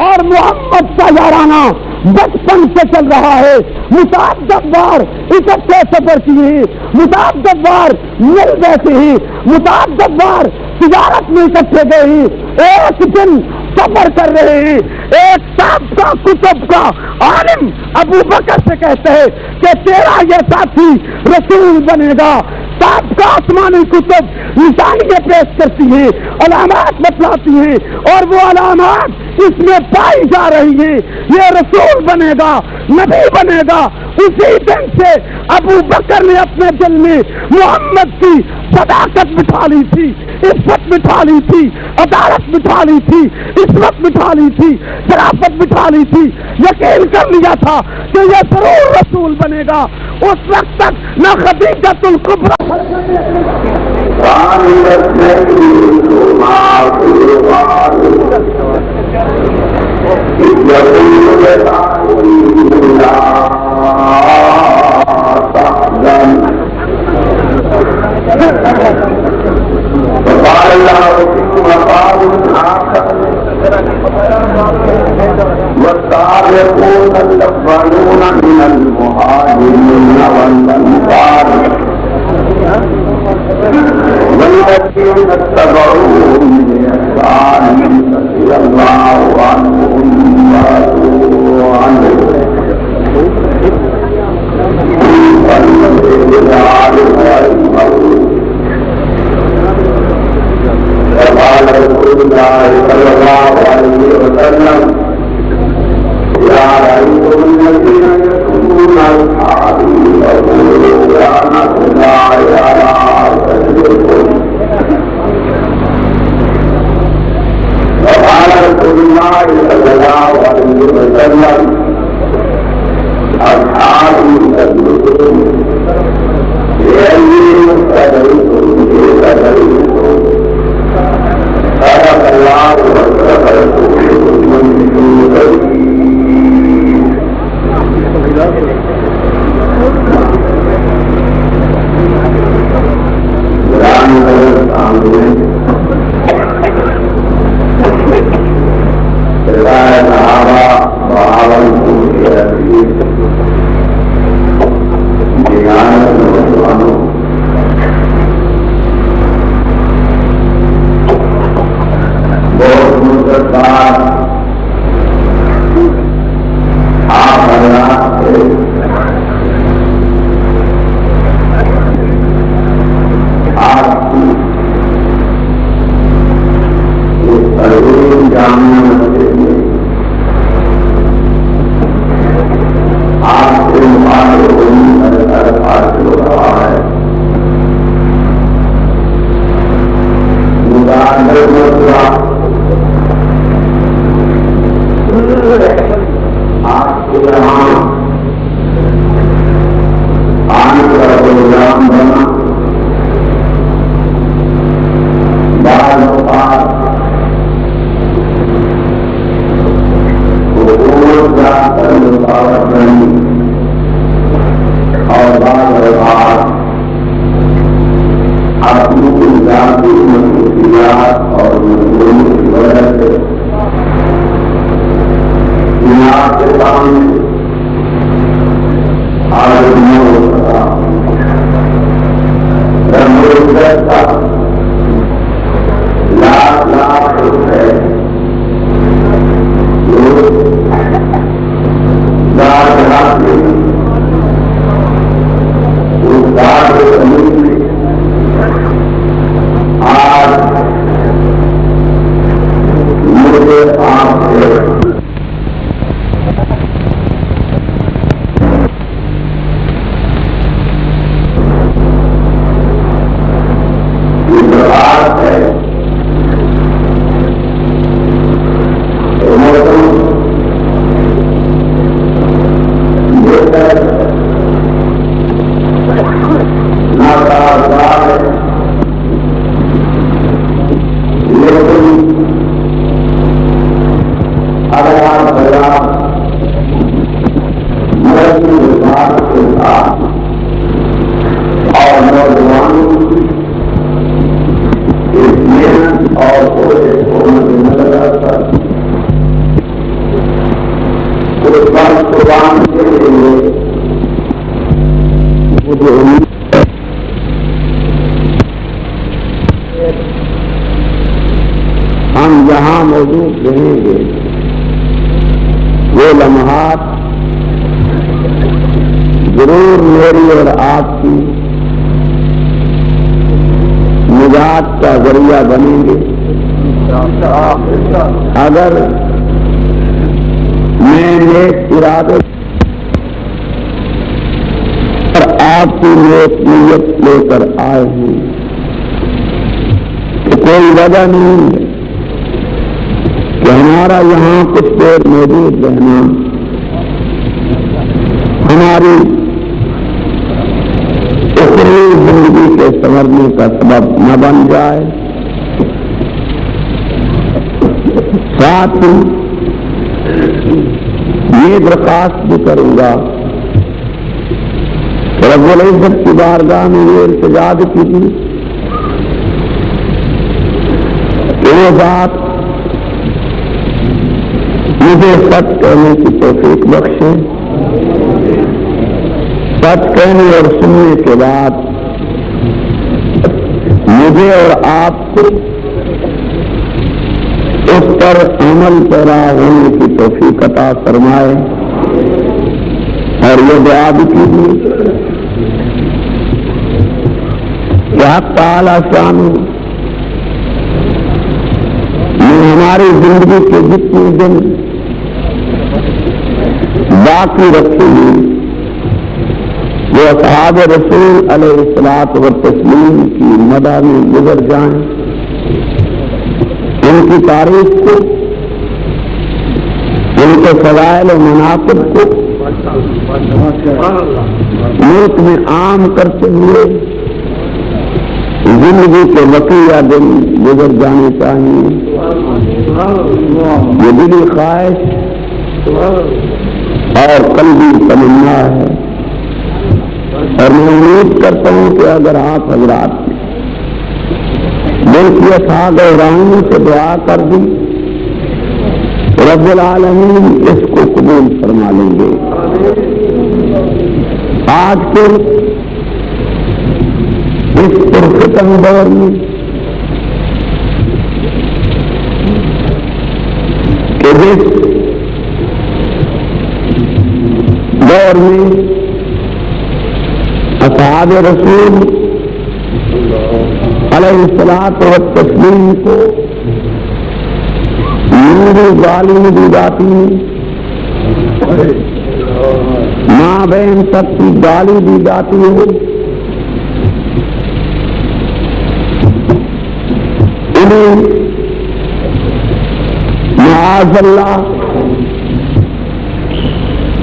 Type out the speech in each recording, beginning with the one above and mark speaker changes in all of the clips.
Speaker 1: اور محمد کا یارانہ بچپن سے چل رہا ہے. متعدد بار اکٹھے سفر کیے، متعدد بار مل بیٹھے ہیں، متعدد بار تجارت میں اکٹھے گئے ہیں. ایک دن سفر کر رہے ہیں، ایک سابقہ کتب کا عالم ابو بکر سے کہتے ہیں کہ تیرا یہ ساتھی رسول بنے گا. سابقہ آسمانی کتب نشانیاں پیش کرتی ہیں، علامات بتلاتی ہیں، اور وہ علامات اس میں پائی جا رہی ہیں. یہ رسول بنے گا، نبی بنے گا. اسی دن سے ابو بکر نے اپنے دل میں محمد کی صداقت بٹھا لی تھی، عزت بٹھا لی تھی، عدالت بٹھا لی تھی، عصمت بٹھا لی تھی، شرافت بٹھا لی تھی. یقین کر لیا تھا کہ یہ ضرور رسول بنے گا. اس وقت تک نہ خدیجۃ الکبریٰ
Speaker 2: والسابقون الأولون من المهاجرين والأنصار والذين اتبعوهم بإحسان رضي الله عنهم ورضوا عنه والذين وقال رسول الله صلى الله عليه وسلم يا أيها الذين يكونون أصحابي فقولوا لعنة الله على أعدائكم. وقال رسول الله صلى الله عليه وسلم أصحابي تدركون لأني مستدركم بقدركم. صدق الله وصدق رسوله المنصور. اس بات قربان کے لیے
Speaker 1: مجھے امید ہم جہاں موجود رہیں گے وہ لمحات ضرور میری اور آپ کی نجات کا ذریعہ بنیں گے اگر میں نیک ارادے اور آپ کی نیک نیت لے کر آئے ہوں تو کوئی وجہ نہیں ہے کہ ہمارا یہاں کچھ دیر موجود رہنا ہماری اخروی زندگی کے سنورنے کا سبب نہ بن جائے. ساتھ ہی یہ درخواست بھی کروں گا کہ رب العزت کی بارگاہ میں یہ التجا کی تھی کہ وہ ذات مجھے سچ کہنے کی توفیق بخشے. سچ کہنے اور سننے کے بعد مجھے اور آپ کو اس پر عمل پیرا ہونے کی توفیق عطا فرمائے. اور یہ دعا بھی کیجیے کہ حق تعالی شان میں ہماری زندگی کے جتنے دن باقی رکھے ہوئے وہ اصحاب رسول علیہ الصلوۃ والتسلیم کی مدح میں گزر جائیں. ان کی تاریخ کو ان کے فضائل و مناقب کو ملک میں عام کرتے ہوئے زندگی کے بقیہ دن گزر جانے چاہیے. یہ دلی خواہش اور قلبی تمنا ہے. اور میں امید کرتا ہوں کہ اگر آپ حضرات دل کی اصحاب گہرائیوں سے دعا کر دی رب العالمین اس کو قبول فرما لیں گے. آج کے اس پرفتن دور میں کہ جس دور میں اصحاب رسول علیہ الصلوۃ والتسلیم کو نور ظالم دی جاتی ہے, ماں بہن سب کی گالی دی جاتی ہے, انہیں معاذ اللہ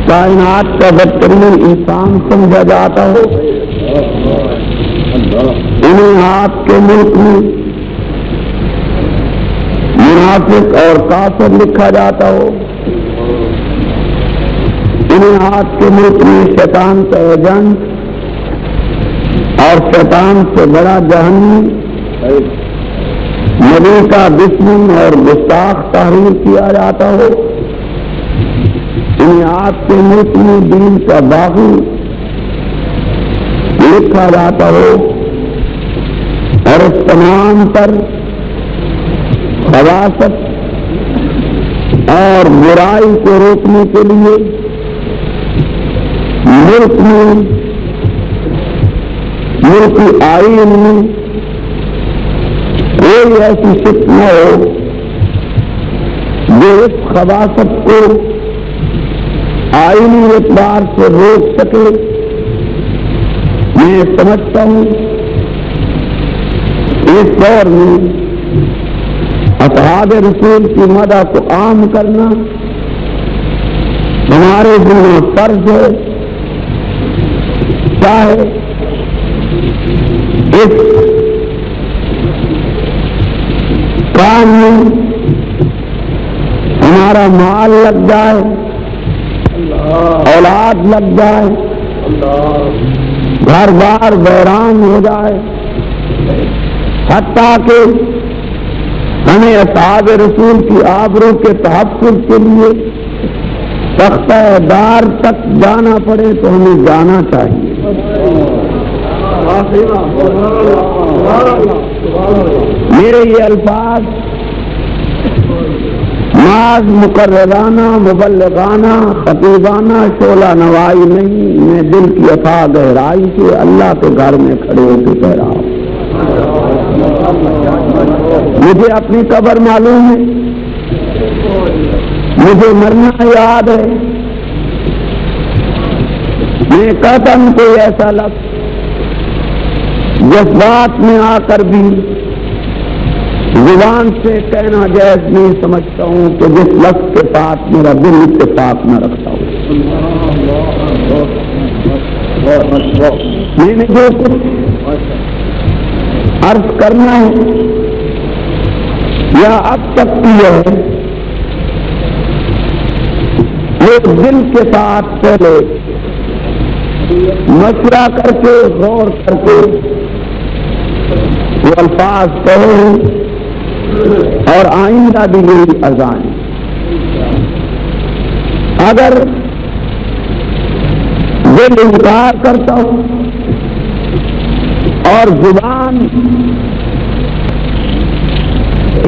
Speaker 1: کائنات کا بدترین انسان سمجھا جاتا ہو, انہیں آپ کے ملک میں منافق اور کافر لکھا جاتا ہو, انہیں آپ کے ملک میں شیطان کا ایجنٹ اور شیطان سے بڑا جہنمی نبی کا دشمن اور گستاخ تحریر کیا جاتا ہو, انہیں آپ کے ملک میں دین کا باغی لکھا جاتا ہو, اور اس تمام پر خباثت اور برائی کو روکنے کے لیے ملک میں ملکی آئین میں کوئی ایسی شک نہ ہو جو اس خباثت کو آئینی اعتبار سے روک سکے. میں سمجھتا ہوں اس دور میں اصحاب رسول کی مدح کو عام کرنا ہمارے ذمہ فرض ہے, چاہے اس کام میں ہمارا مال لگ جائے, اولاد لگ جائے, گھر بار ویران ہو جائے, حتیٰ کہ ہمیں اصحاب رسول کی آبرو کے تحفظ کے لیے تختہ دار تک جانا پڑے تو ہمیں جانا چاہیے. میرے یہ الفاظ ناز مقررانہ مبلغانہ خطیبانہ شعلہ نوائی نہیں، میں دل کی اتھاہ گہرائی سے اللہ کے گھر میں کھڑے ہو کے کہہ رہا ہوں. مجھے اپنی قبر معلوم ہے، مجھے مرنا یاد ہے. میں کہتا ہوں کوئی ایسا لفظ جذبات میں آ کر بھی زبان سے کہنا جائز نہیں سمجھتا ہوں کہ جس لفظ کے ساتھ میرا دل اتفاق نہ رکھتا ہوں. میں نے جو کچھ عرض کرنا ہے یا اب تک کی ہے وہ دل کے ساتھ پہلے مشورہ کر کے غور کر کے وہ الفاظ کہے اور آئندہ بھی میری اذان. اگر دل انکار کرتا ہوں اور زبان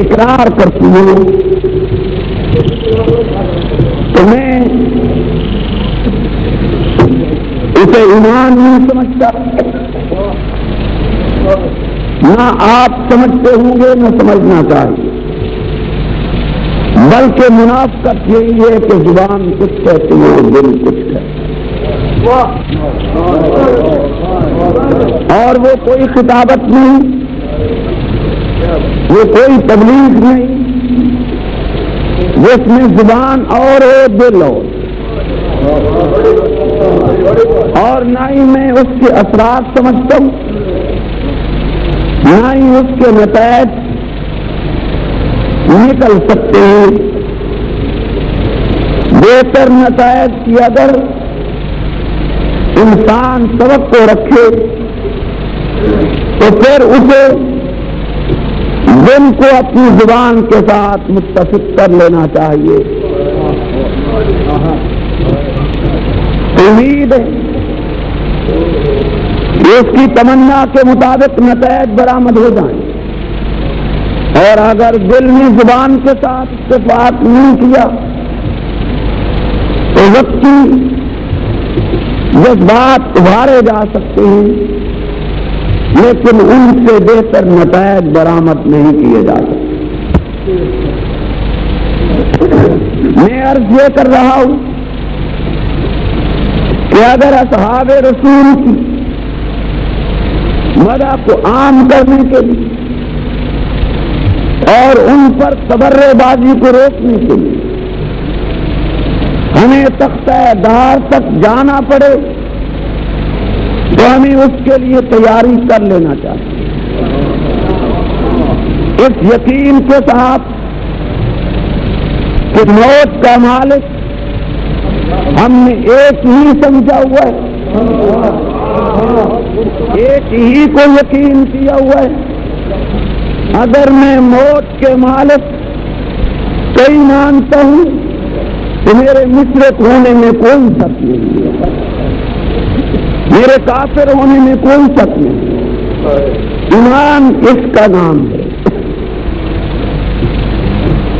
Speaker 1: اقرار کرتی ہوں تو میں اسے ایمان نہیں سمجھتا، نہ آپ سمجھتے ہوں گے نہ سمجھنا چاہیے، بلکہ منافقت یہی ہے کہ زبان کچھ کہتی ہے دل کچھ کہتی ہے. اور وہ کوئی خطابت نہیں، وہ کوئی تبلیغ نہیں جس میں زبان اور ہے دل اور نہ ہی میں اس کے اثرات سمجھتا ہوں نہ ہی اس کے نتائج نکل سکتے ہیں. بہتر نتائج کی اگر انسان توقع رکھے تو پھر اسے دل کو اپنی زبان کے ساتھ متفق کر لینا چاہیے. امید ہے اس کی تمنا کے مطابق نتائج برآمد ہو جائیں، اور اگر دل نے زبان کے ساتھ اتفاق نہیں کیا تو وقتی جذبات ابھارے جا سکتے ہیں لیکن ان سے بہتر نتائج برآمد نہیں کیے جا سکتے. میں عرض یہ کر رہا ہوں کہ اگر اصحاب رسول کی مدح کو عام کرنے کے لیے اور ان پر تبرے بازی کو روکنے کے لیے ہمیں تختہ دار تک جانا پڑے تو ہمیں اس کے لیے تیاری کر لینا چاہیے. اس یقین کے ساتھ کہ موت کا مالک ہم نے ایک ہی سمجھا ہوا ہے، ایک ہی کو یقین کیا ہوا ہے. اگر میں موت کے مالک کئی مانتا ہوں تو میرے مشرک ہونے میں کوئی شک نہیں، میرے کافر ہونے میں کوئی شک نہیں. ایمان اس کا نام ہے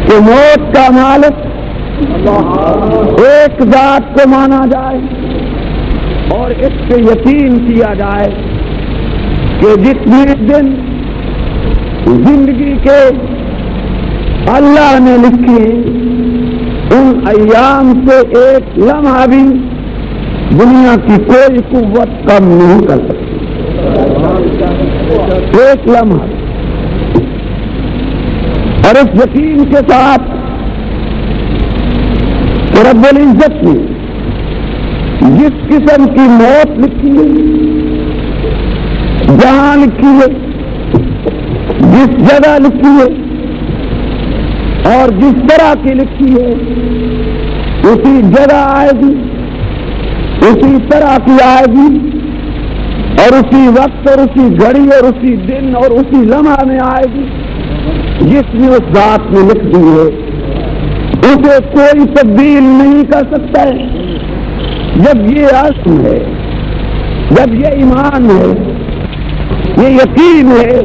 Speaker 1: کہ موت کا مالک ایک ذات کو مانا جائے اور اس سے یقین کیا جائے کہ جتنے دن زندگی کے اللہ نے لکھی ان ایام سے ایک لمحہ بھی دنیا کی کوئی قوت کم نہیں کر سکتی. ایک لمحہ. اور اس یقین کے ساتھ رب العزت نے جس قسم کی موت لکھی ہے، جہاں لکھی ہے، جس جگہ لکھی ہے اور جس طرح کی لکھی ہے اسی جگہ آئے گی، اسی طرح کی آئے گی اور اسی وقت اور اسی گھڑی اور اسی دن اور اسی لمحہ میں آئے گی جس نے اس ذات میں لکھ دی ہے. اسے کوئی تبدیل نہیں کر سکتا ہے۔ جب یہ عزم ہے، جب یہ ایمان ہے، یہ یقین ہے،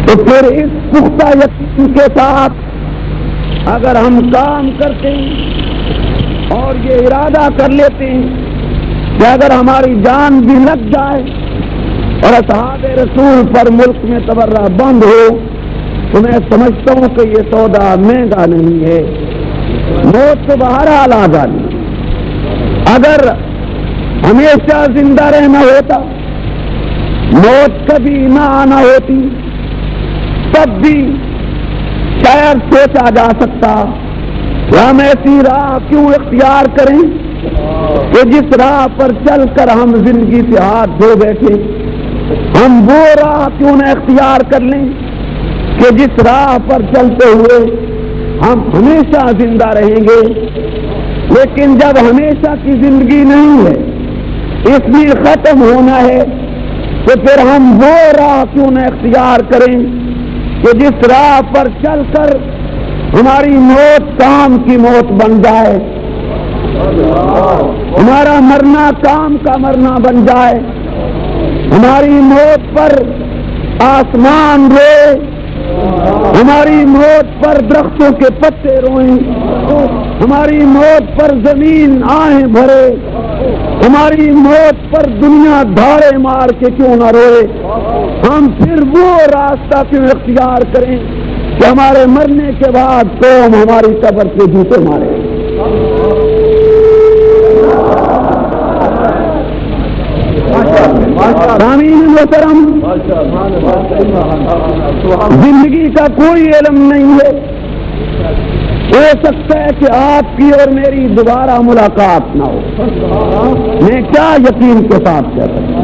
Speaker 1: تو پھر اس پختہ یقین کے ساتھ اگر ہم کام کرتے ہیں اور یہ ارادہ کر لیتے ہیں کہ اگر ہماری جان بھی لگ جائے اور اصحاب رسول پر ملک میں تبرہ بند ہو، تو میں سمجھتا ہوں کہ یہ سودا مہنگا نہیں ہے۔ موت تو بہرحال آ جانی، اگر ہمیشہ زندہ رہنا ہوتا، موت کبھی نہ آنا ہوتی، تب بھی شاید سوچا جا سکتا کہ ہم ایسی راہ کیوں اختیار کریں کہ جس راہ پر چل کر ہم زندگی سے ہاتھ دھو بیٹھے، ہم وہ راہ کیوں نہ اختیار کر لیں کہ جس راہ پر چلتے ہوئے ہم ہمیشہ زندہ رہیں گے۔ لیکن جب ہمیشہ کی زندگی نہیں ہے، اس لیے ختم ہونا ہے، تو پھر ہم وہ راہ کیوں نہ اختیار کریں کہ جس راہ پر چل کر ہماری موت کام کی موت بن جائے، ہمارا مرنا کام کا مرنا بن جائے، ہماری موت پر آسمان روئے، ہماری موت پر درختوں کے پتے روئیں، ہماری موت پر زمین آہیں بھرے، ہماری موت پر دنیا دھاڑے مار کے کیوں نہ روئے، ہم پھر وہ راستہ کیوں اختیار کریں کہ ہمارے مرنے کے بعد قوم ہماری قبر سے جوتے مارے۔ سامعین محترم، زندگی کا کوئی علم نہیں ہے، ہو سکتا ہے کہ آپ کی اور میری دوبارہ ملاقات نہ ہو، میں کیا یقین کے ساتھ کہتا ہوں،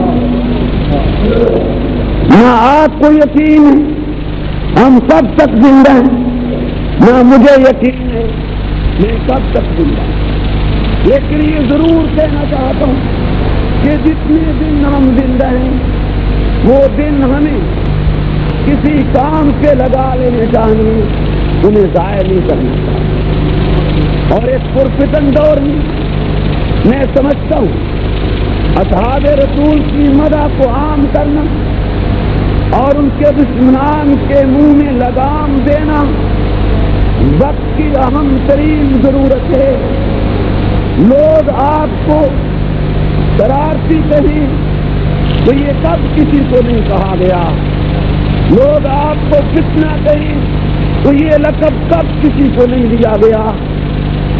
Speaker 1: نہ آپ کو یقین ہے ہم کب تک زندہ ہیں، نہ مجھے یقین ہے میں کب تک زندہ ہوں، لیکن یہ ضرور کہنا چاہتا ہوں کہ جتنے دن ہم زندہ ہیں وہ دن ہمیں کسی کام کے لگا لینے چاہیے، انہیں ضائع نہیں کرنا چاہیے۔ اور ایک پرفتن دور میں سمجھتا ہوں اصحاب رسول کی مدح کو عام کرنا اور ان کے دشمنان کے منہ میں لگام دینا وقت کی اہم ترین ضرورت ہے۔ لوگ آپ کو شرارتی کہیں تو یہ کب کسی کو نہیں کہا گیا، لوگ آپ کو فتنہ کہیں تو یہ لقب کب کسی کو نہیں دیا گیا،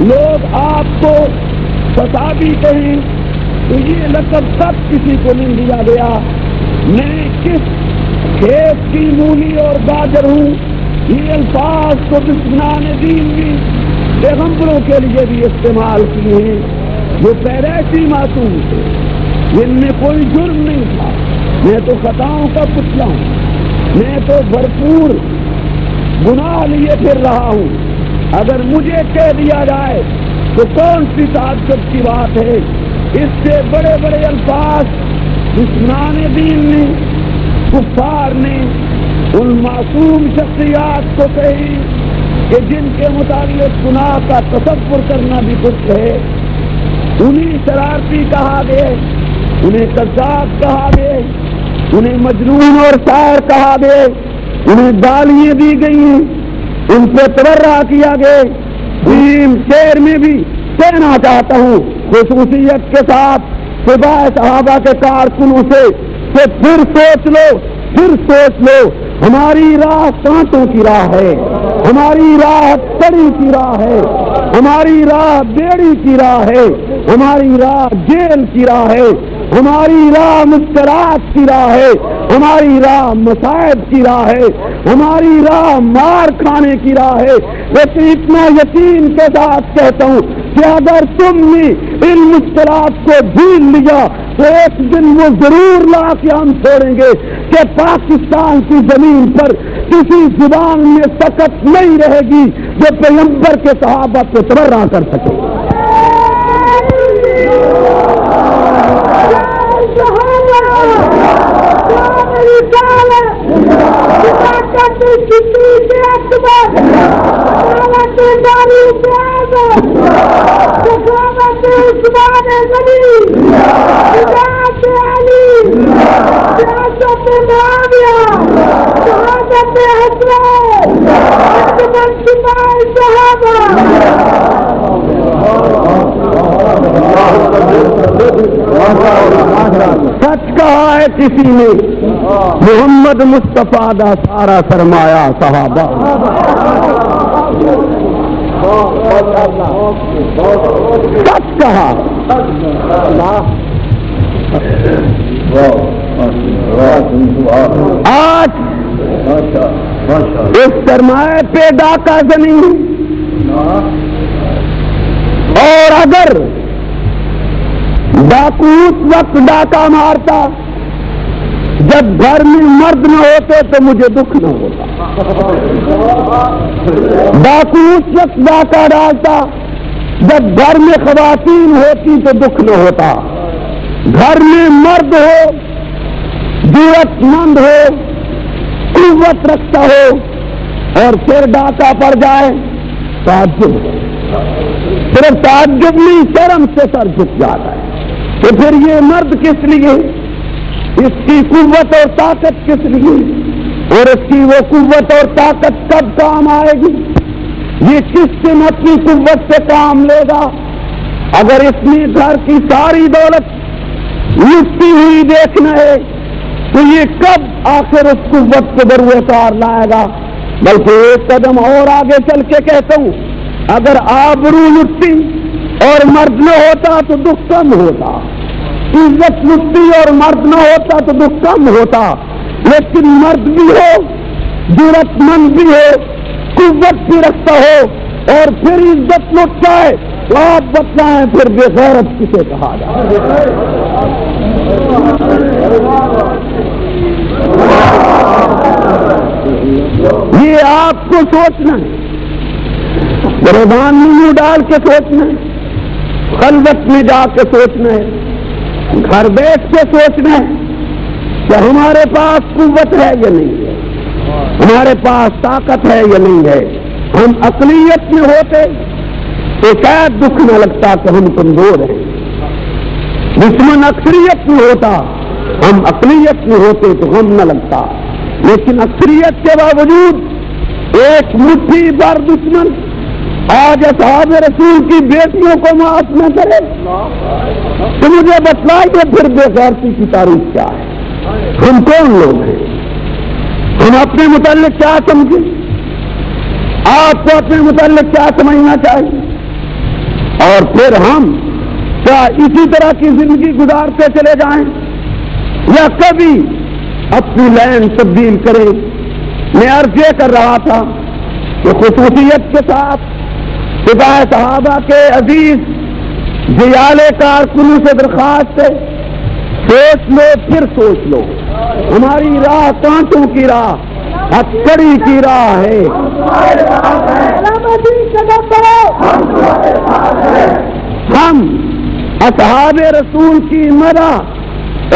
Speaker 1: لوگ آپ کو فسادی کہیں تو یہ لقب کب کسی کو نہیں دیا گیا۔ میں کس کھیت کی مولی اور گاجر ہوں، یہ الفاظ تو دشمنان دین بھی پیغمبروں کے لیے بھی استعمال کیے ہیں، جو پیدائشی معصوم تھے، جن میں کوئی جرم نہیں تھا۔ میں تو خطاؤں کا پتلا ہوں، میں تو بھرپور گناہ لیے پھر رہا ہوں، اگر مجھے کہہ دیا جائے تو کون سی تعجب کی بات ہے۔ اس سے بڑے بڑے الفاظ دشمنان دین نے، کفار نے ان معصوم شخصیات کو کہی کہ جن کے متعلق گناہ کا تصور کرنا بھی کچھ ہے۔ انہیں شرارتی کہا گیا، انہیں کذاب کہا گیا، انہیں مجنون اور شاعر کہا گیا، انہیں گالیاں دی گئی، ان پہ تبرہ کیا گیا۔ شعر میں بھی کہنا چاہتا ہوں خصوصیت کے ساتھ صبح صحابہ کے کارکنوں سے کہ پھر سوچ لو، ہماری راہ کانٹوں کی راہ ہے، ہماری راہ کڑی کی راہ ہے، ہماری راہ بیڑی کی راہ ہے، ہماری راہ جیل کی راہ ہے، ہماری راہ مشکلات کی راہ ہے، ہماری راہ مصائب کی راہ ہے، ہماری راہ مار کھانے کی راہ ہے۔ لیکن اتنا یقین کے ساتھ کہتا ہوں کہ اگر تم نے ان مشکلات کو جھیل لیا تو ایک دن وہ ضرور لا کے ہم چھوڑیں گے کہ پاکستان کی زمین پر کسی زبان میں سکت نہیں رہے گی جو پیغمبر کے صحابہ کو تبرہ کر سکے۔
Speaker 3: زندگی
Speaker 1: سچ کہا ہے کسی نے محمد مصطفیٰ دا سارا سرمایہ صحابہ. سچ کہا. آج اس سرمایہ پہ ڈاکہ زمین، اور اگر ڈاکو اس وقت ڈاکہ مارتا جب گھر میں مرد نہ ہوتے تو مجھے دکھ نہ ہوتا. ڈاکو اس وقت ڈاکہ ڈالتا جب گھر میں خواتین ہوتی تو دکھ نہ ہوتا. گھر میں مرد ہو، جرأت مند ہو، قوت رکھتا ہو، اور پھر ڈاکہ پڑ جائے، تعجب. صرف تعجب نہیں، شرم سے سر جھک جاتا ہے کہ پھر یہ مرد کس لیے، اس کی قوت اور طاقت کس لیے، اور اس کی وہ قوت اور طاقت کب کام آئے گی؟ یہ کس دن اپنی قوت سے کام لے گا؟ اگر اس میں گھر کی ساری دولت لٹتی ہوئی دیکھنا ہے تو یہ کب آخر اس قوت کو بروئے کار لائے گا؟ بلکہ ایک قدم اور آگے چل کے کہتا ہوں، اگر آبرو لٹتی اور مرد نہ ہوتا تو دکھ کم ہوتا، عزت لٹتی اور مرد نہ ہوتا تو دکھ کم ہوتا. لیکن مرد بھی ہو، جرأت مند بھی ہو، قوت بھی رکھتا ہو، اور پھر عزت لٹ جائے تو آپ بتائیں پھر بے غیرت کسے کہا جائے؟ یہ آپ کو سوچنا ہے، گریبان میں منہ ڈال کے سوچنا ہے، خلوت میں جا کے سوچنا ہے، گھر بیٹھ کے سوچنا ہے کہ ہمارے پاس قوت ہے یا نہیں ہے، ہمارے پاس طاقت ہے یا نہیں ہے. ہم اقلیت میں ہوتے تو شاید دکھ نہ لگتا کہ ہم کمزور ہیں. دشمن اکثریت میں ہوتا، ہم اقلیت میں ہوتے تو غم نہ لگتا. لیکن اکثریت کے باوجود ایک مٹھی بھر دشمن آج اصحاب رسول کی بیٹیوں کو معاف نہ کرے تو مجھے بتلائیے پھر بے غیرتی کی تعریف کیا ہے؟ ہم کون لوگ ہیں؟ ہم اپنے متعلق کیا سمجھیں؟ آپ کو اپنے متعلق کیا سمجھنا چاہیے؟ اور پھر ہم کیا اسی طرح کی زندگی گزارتے چلے جائیں یا کبھی اپنی لائن تبدیل کریں؟ میں عرض یہ کر رہا تھا کہ خصوصیت کے ساتھ سپاہ صحابہ کے عزیز جیال کارکنوں سے درخواست ہے، سوچ لو پھر سوچ لو. ہماری راہ کانٹوں کی راہ، ہتھکڑی کی راہ ہے. ہم اصحاب رسول کی مدح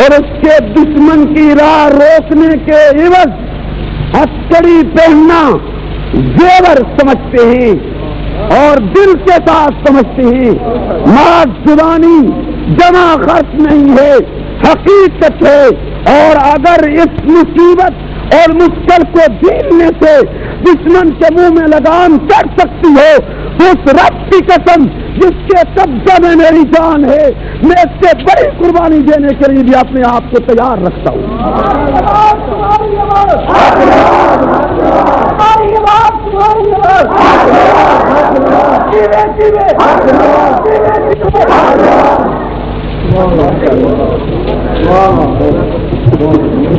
Speaker 1: اور اس کے دشمن کی راہ روکنے کے عوض ہتھکڑی پہننا زیور سمجھتے ہیں اور دل کے ساتھ سمجھتے ہیں. محض زبانی جمع خرچ نہیں ہے، حقیقت ہے. اور اگر اس مصیبت اور مشکل کو جھیلنے سے دشمن کے منہ میں لگام چڑھ سکتی ہو تو اس رب کی قسم جس کے قبضہ میں میری جان ہے، میں اس سے بڑی قربانی دینے کے لیے بھی اپنے آپ کو تیار رکھتا ہوں.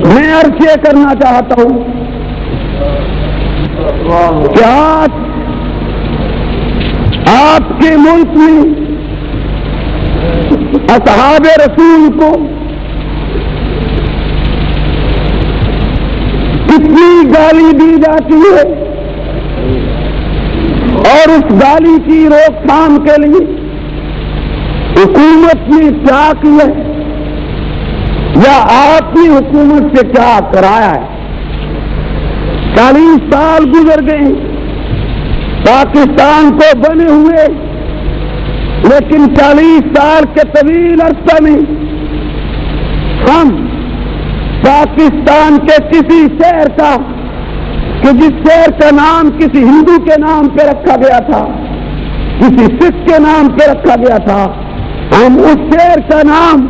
Speaker 1: میں عرض یہ کرنا چاہتا ہوں کہ آج آپ کے ملک میں اصحاب رسول کو کتنی گالی دی جاتی ہے، اور اس گالی کی روک تھام کے لیے حکومت نے کیا کیا ہے یا آپ نے حکومت سے کیا کرایا ہے؟ 40 سال گزر گئے پاکستان کو بنے ہوئے لیکن 40 سال کے طویل عرصہ میں ہم پاکستان کے کسی شہر کا کہ جس شہر کا نام کسی ہندو کے نام پہ رکھا گیا تھا، کسی سکھ کے نام پہ رکھا گیا تھا، ہم اس شہر کا نام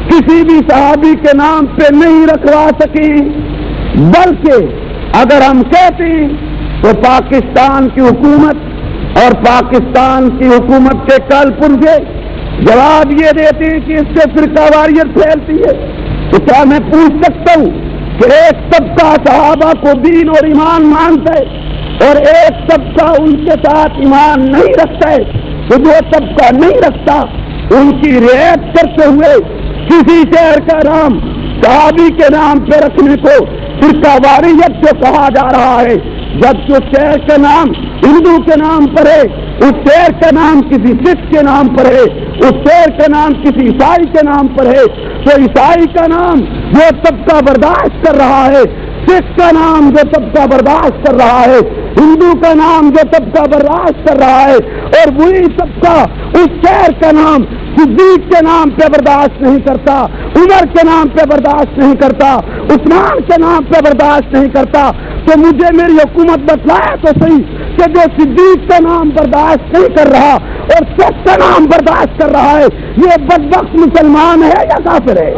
Speaker 1: کسی بھی صحابی کے نام پہ نہیں رکھوا سکیں، بلکہ اگر ہم کہتے ہیں تو پاکستان کی حکومت اور پاکستان کی حکومت کے کل پرزے جواب یہ دیتے ہیں کہ اس سے فرقہ واریت پھیلتی ہے، تو کیا میں پوچھ سکتا ہوں کہ ایک طبقہ صحابہ کو دین اور ایمان مانتا ہے اور ایک طبقہ ان کے ساتھ ایمان نہیں رکھتا ہے، تو جو طبقہ نہیں رکھتا ان کی رعایت کرتے ہوئے کسی شہر کا نام صحابی کے نام پہ رکھنے کو فرقہ واریت سے کہا جا رہا ہے، جبکہ اس شہر کا نام ہندو کے نام پر ہے، اس شہر کا نام کسی سکھ کے نام پر ہے، اس شہر کا نام کسی عیسائی کے نام پر ہے، تو عیسائی کا نام جو طبقہ برداشت کر رہا ہے، سکھ کا نام جو طبقہ برداشت کر رہا ہے، ہندو کا نام جو طبقہ برداشت کر رہا ہے، اور وہی طبقہ اس شہر کا نام صدیق کے نام پہ برداشت نہیں کرتا، عمر کے نام پہ برداشت نہیں کرتا، عثمان کے نام پہ برداشت نہیں کرتا، تو مجھے میری حکومت بتلائے تو صحیح کہ جو صدیق کا نام برداشت نہیں کر رہا اور سکھ کا نام برداشت کر رہا ہے، یہ بدبخت مسلمان ہے یا کافر ہے؟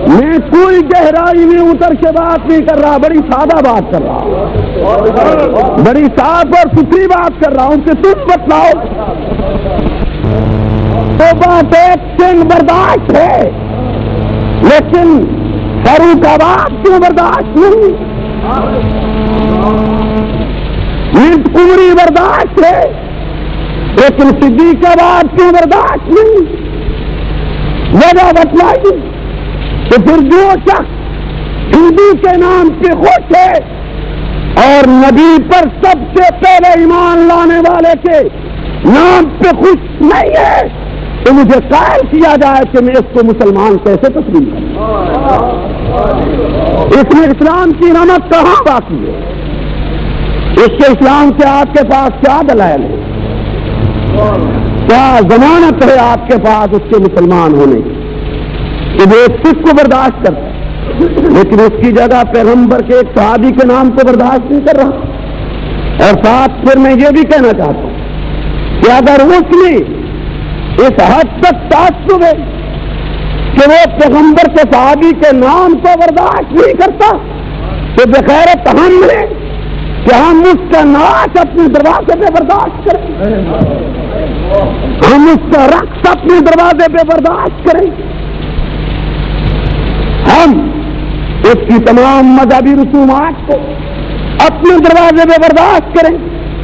Speaker 1: میں کوئی گہرائی میں اتر کے بات نہیں کر رہا، بڑی سادہ بات کر رہا ہوں، بڑی صاف اور ستھری بات کر رہا ہوں کہ تم بتلاؤ تو بات ایک سنگ برداشت ہے، لیکن فاروق آباد کیوں برداشت نہیں؟ مرد کمری برداشت ہے لیکن صدیق آباد کیوں برداشت نہیں؟ وجہ بتلائیے۔ تو پھر جو شخص ہندو کے نام پہ خوش ہے اور نبی پر سب سے پہلے ایمان لانے والے کے نام پہ خوش نہیں ہے، تو مجھے قائل کیا جائے کہ میں اس کو مسلمان کیسے تسلیم کروں؟ اس میں اسلام کی رمق کہاں باقی ہے؟ اس کے اسلام کے آپ کے پاس کیا دلائل ہے؟ کیا ضمانت ہے آپ کے پاس اس کے مسلمان ہونے کی کہ وہ ایک سکھ کو برداشت کرتا ہے لیکن اس کی جگہ پیغمبر کے ایک صحابی کے نام کو برداشت نہیں کر رہا؟ اور ساتھ پھر میں یہ بھی کہنا چاہتا ہوں کہ اگر اس میں اس حد تک تعصب ہے کہ وہ پیغمبر کے صحابی کے نام کو برداشت نہیں کرتا، تو بغیرت ہم نے کہ ہم اس کا ناچ اپنے دروازے پہ برداشت کریں، ہم اس کا رقص اپنے دروازے پہ برداشت کریں، ہم اس کی تمام مذہبی رسومات کو اپنے دروازے پہ برداشت کریں،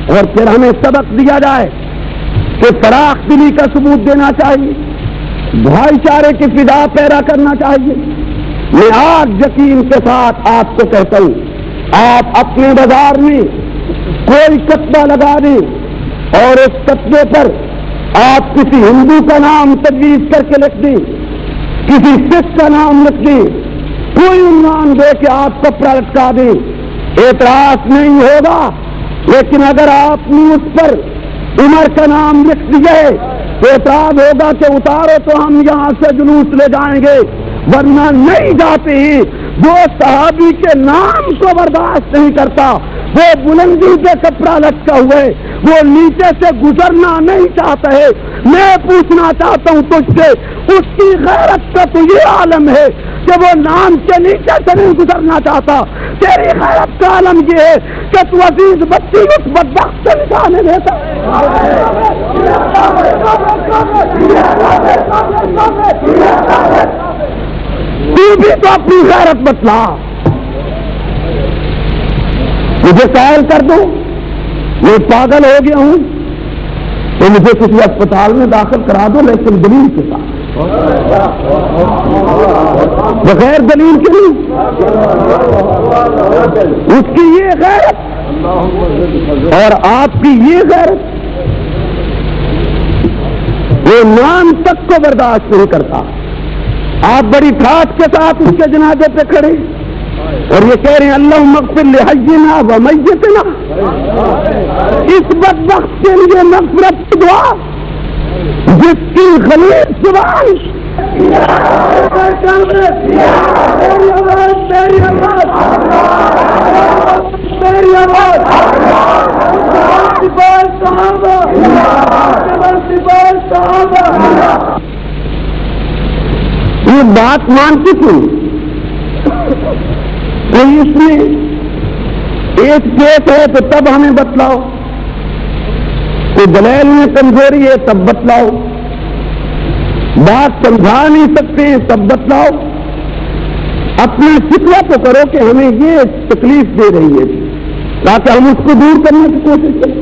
Speaker 1: اور پھر ہمیں سبق دیا جائے کہ فراخ دلی کا ثبوت دینا چاہیے، بھائی چارے کی فضا پیدا کرنا چاہیے۔ میں آج یقین کے ساتھ آپ کو کہتا ہوں، آپ اپنے بازار میں کوئی کتبہ لگا دیں اور اس کتبے پر آپ کسی ہندو کا نام تجویز کر کے لکھ دیں، کسی سکھ کا نام لکھ دیں، کوئی عنوان دے کے آپ کپڑا لٹکا دیں، اعتراض نہیں ہوگا۔ لیکن اگر آپ نے اس پر عمر کا نام لکھ دیا ہے تو اعتراض ہوگا کہ اتارو تو ہم یہاں سے جلوس لے جائیں گے، ورنہ نہیں جاتے ہیں۔ جو صحابی کے نام کو برداشت نہیں کرتا، وہ بلندی پہ کپڑا لٹکا ہوا ہے، وہ نیچے سے گزرنا نہیں چاہتا ہے۔ میں پوچھنا چاہتا ہوں تجھ سے، اس کی غیرت کا تو یہ عالم ہے کہ وہ نام کے نیچے سے نہیں گزرنا چاہتا، تیری غیرت کا عالم یہ ہے کہ تو عزیز بچی اس بدبخت سے نکالنے دیتا ہے۔ تو بھی تو اپنی غیرت بتلا۔ مجھے قائل کر دو میں پاگل ہو گیا ہوں تو مجھے کسی اسپتال میں داخل کرا دو، لیکن دلیل کے ساتھ، بغیر دلیل کے نہیں۔ اس کی یہ غیرت اور آپ کی یہ غیرت، وہ نام تک کو برداشت نہیں کرتا. آپ بڑی ٹھاٹ کے ساتھ اس کے جنازے پہ کھڑے اور یہ کہہ رہے ہیں اللہم اغفر لحینا و میتنا. اس بدبخت کے لیے مغفرت کی دعا جس کی خلیل زبان یہ بات مانتی تھی. کوئی اس میں ایک کیس ہے تو تب ہمیں بتلاؤ, کوئی دلیل میں کمزوری ہے تب بتلاؤ, بات سمجھا نہیں سکتے ہیں تب بتلاؤ. اپنا شکوہ تو کرو کہ ہمیں یہ تکلیف دے رہی ہے تاکہ ہم اس کو دور کرنے کی کوشش کریں.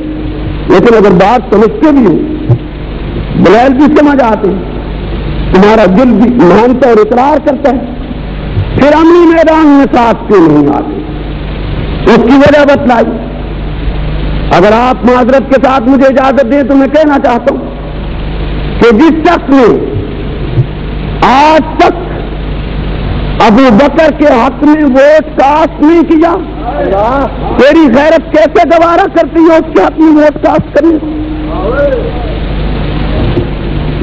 Speaker 1: لیکن اگر بات سمجھتے بھی ہو, دلیل بھی سمجھ آتے, تمہارا دل بھی مانتا اور اقرار کرتا ہے, پھر عملی میدان میں ساتھ کیوں نہیں آتے؟ اس کی وجہ بتلائی. اگر آپ معذرت کے ساتھ مجھے اجازت دیں تو میں کہنا چاہتا ہوں کہ جس شخص نے آج تک ابو بکر کے حق میں ووٹ کاسٹ نہیں کیا, تیری غیرت کیسے گوارا کرتی ہے اس کے حق میں ووٹ کاسٹ کرنے؟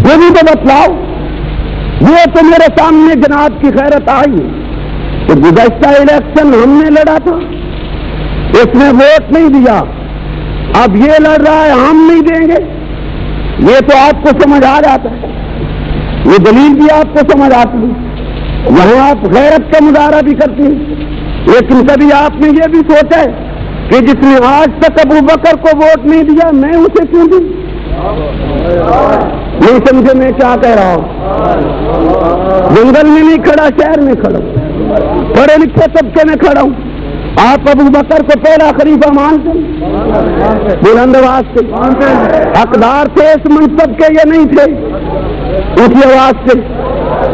Speaker 1: یہ بھی تو بتلاؤ. یہ تو میرے سامنے جناب کی غیرت آئی کہ گزشتہ الیکشن ہم نے لڑا تھا, اس نے ووٹ نہیں دیا, اب یہ لڑ رہا ہے ہم نہیں دیں گے. یہ تو آپ کو سمجھ آ جاتا ہے, یہ دلیل بھی آپ کو سمجھ آتی ہے. یہاں آپ غیرت کا مظاہرہ بھی کرتی ہیں, لیکن کبھی آپ نے یہ بھی سوچا ہے کہ جس نے آج تک ابو بکر کو ووٹ نہیں دیا میں اسے کیوں دوں؟ نہیں سمجھے میں کیا کہہ رہا ہوں؟ جنگل میں نہیں کھڑا, شہر میں کھڑا ہوں, پڑھے لکھے طبقے میں کھڑا ہوں. آپ ابو بکر کو پہلا خلیفہ مانتے ہیں؟ بلند آواز سے حقدار تھے اس منصب کے یا نہیں تھے؟ اسی آواز سے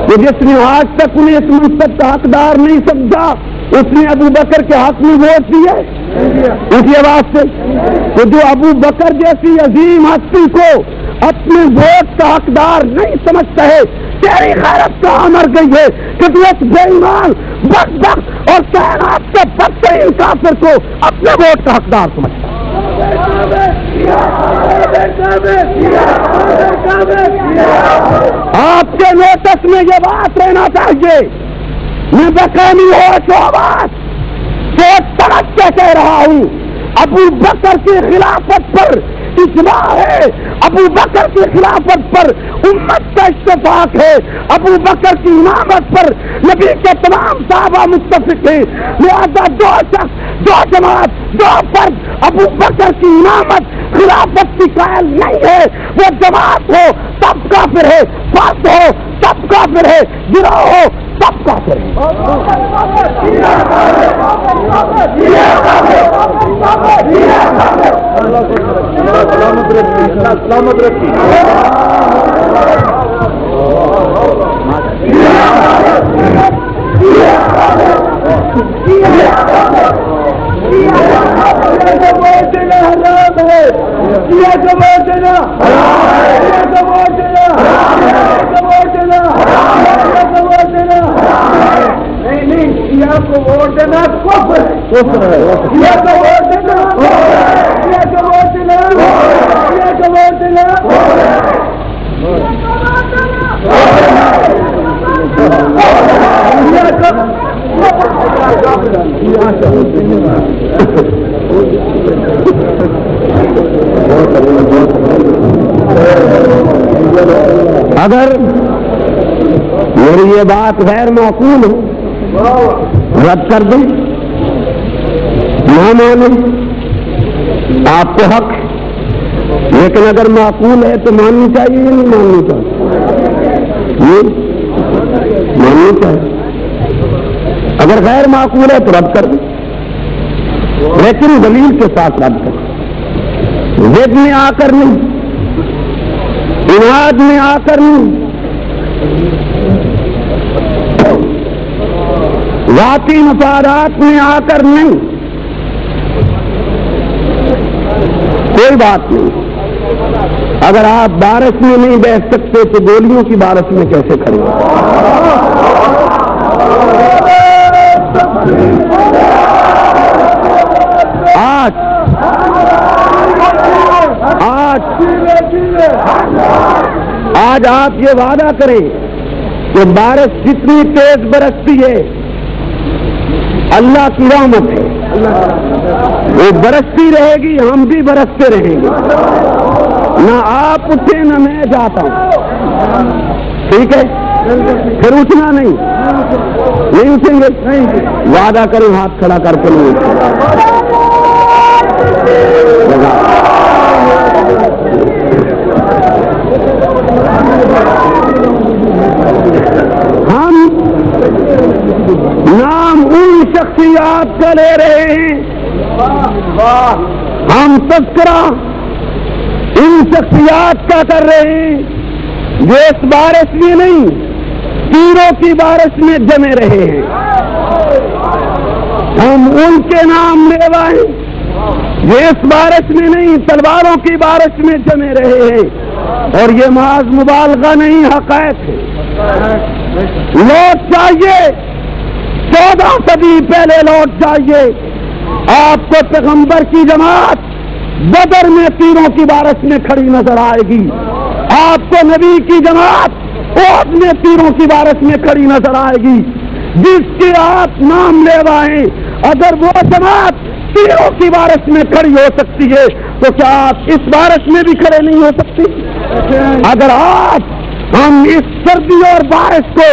Speaker 1: کہ جس نے آج تک انہیں اس منصب کا حقدار نہیں سمجھا اس نے ابو بکر کے حق میں ووٹ دیا. اسی آواز سے کہ جو ابو بکر جیسی عظیم ہستی کو اپنے ووٹ کا حقدار نہیں سمجھتا ہے, تیری غیرت کہاں مر گئی ہے کہ تو ایک بے ایمان بدبخت اور کائنات کے بدترین کافر کو اپنے ووٹ کا حقدار سمجھتا ہے. آپ کے نوٹس میں یہ بات رہنا چاہیے, میں بقامی ہوش و آواز سوچ سمجھ کے کہہ رہا ہوں, ابو بکر کی خلافت پر اجماع ہے, ابو بکر کی خلافت پر امت کا اتفاق ہے, ابو بکر کی امامت پر نبی کے تمام صحابہ متفق ہیں. لہذا جو شخص, جو جماعت, جو فرد ابو بکر کی امامت خلافت کی قائل نہیں ہے, وہ جماعت ہو سب کافر ہے, فرد ہو سب کافر ہے, گروہ ہو سب کافر ہے.
Speaker 2: کو ووٹ دینا کفر ہے, یہ کو ووٹ دینا, یہ کو ووٹ دینا, یہ کو ووٹ دینا.
Speaker 1: اگر میری یہ بات غیر معقول ہو رد کر دیں, نہ مانیں, آپ کو حق, لیکن اگر معقول ہے تو ماننی چاہیے یا نہیں ماننی چاہیے؟ ماننی چاہیے. اگر غیر معقول ہے تو رد کر دیں, لیکن دلیل کے ساتھ رد کر, ضد میں آ کر نہیں, اناد میں آ کر نہیں, ذاتی مفادات میں آ کر نہیں. کوئی بات نہیں, اگر آپ بارش میں نہیں بیٹھ سکتے تو گولیوں کی بارش میں کیسے کھڑے ہو؟ آج آپ یہ وعدہ کریں کہ بارش جتنی تیز برستی ہے اللہ کی رحمت ہے، وہ برستی رہے گی، ہم بھی برستے رہیں گے، نہ آپ اٹھے نہ میں جاتا ہوں، ٹھیک ہے؟ پھر اٹھنا نہیں اٹھیں گے، وعدہ کریں ہاتھ کھڑا کر کے نہیں اٹھیں۔ ہم نام ان شخصیات کا لے رہے ہیں، ہم تذکرہ ان شخصیات کا کر رہے ہیں جو اس بارش میں نہیں تیروں کی بارش میں جمے رہے ہیں، ہم ان کے نام لیوائیں جو اس بارش میں نہیں تلواروں کی بارش میں جمے رہے ہیں، اور یہ محض مبالغہ نہیں، حقائق ہے۔ لوٹ جائیے 14 صدی پہلے، لوٹ جائیے، آپ کو پیغمبر کی جماعت بدر میں تیروں کی بارش میں کھڑی نظر آئے گی، آپ کو نبی کی جماعت احد میں تیروں کی بارش میں کھڑی نظر آئے گی، جس کے آپ نام لیوائیں اگر وہ جماعت تیروں کی بارش میں کھڑی ہو سکتی ہے تو کیا آپ اس بارش میں بھی کھڑے نہیں ہو سکتے؟ اگر آج ہم اس سردی اور بارش کو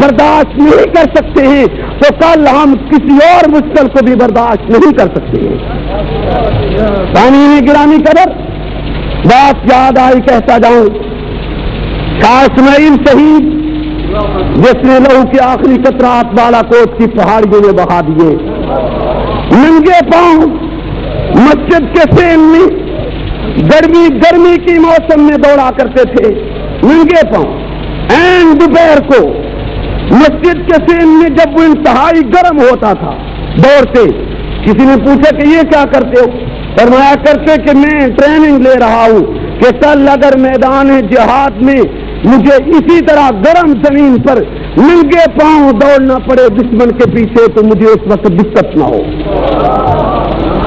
Speaker 1: برداشت نہیں کر سکتے ہیں تو کل ہم کسی اور مشکل کو بھی برداشت نہیں کر سکتے ہیں۔ سامعین گرامی قدر، بات یاد آئی کہتا جاؤں، اسماعیل شہید جس نے لہو کے آخری قطرات بالا کوٹ کی پہاڑیوں میں بہا دیے، ننگے پاؤں مسجد کے سین میں گرمی کی موسم میں دوڑا کرتے تھے، ننگے پاؤں این دوپہر کو مسجد کے سین میں جب وہ انتہائی گرم ہوتا تھا دوڑتے، کسی نے پوچھا کہ یہ کیا کرتے ہو؟ فرمایا کرتے کہ میں ٹریننگ لے رہا ہوں کہ کل اگر میدان جہاد میں مجھے اسی طرح گرم زمین پر ننگے پاؤں دوڑنا پڑے دشمن کے پیچھے تو مجھے اس وقت دقت نہ ہو۔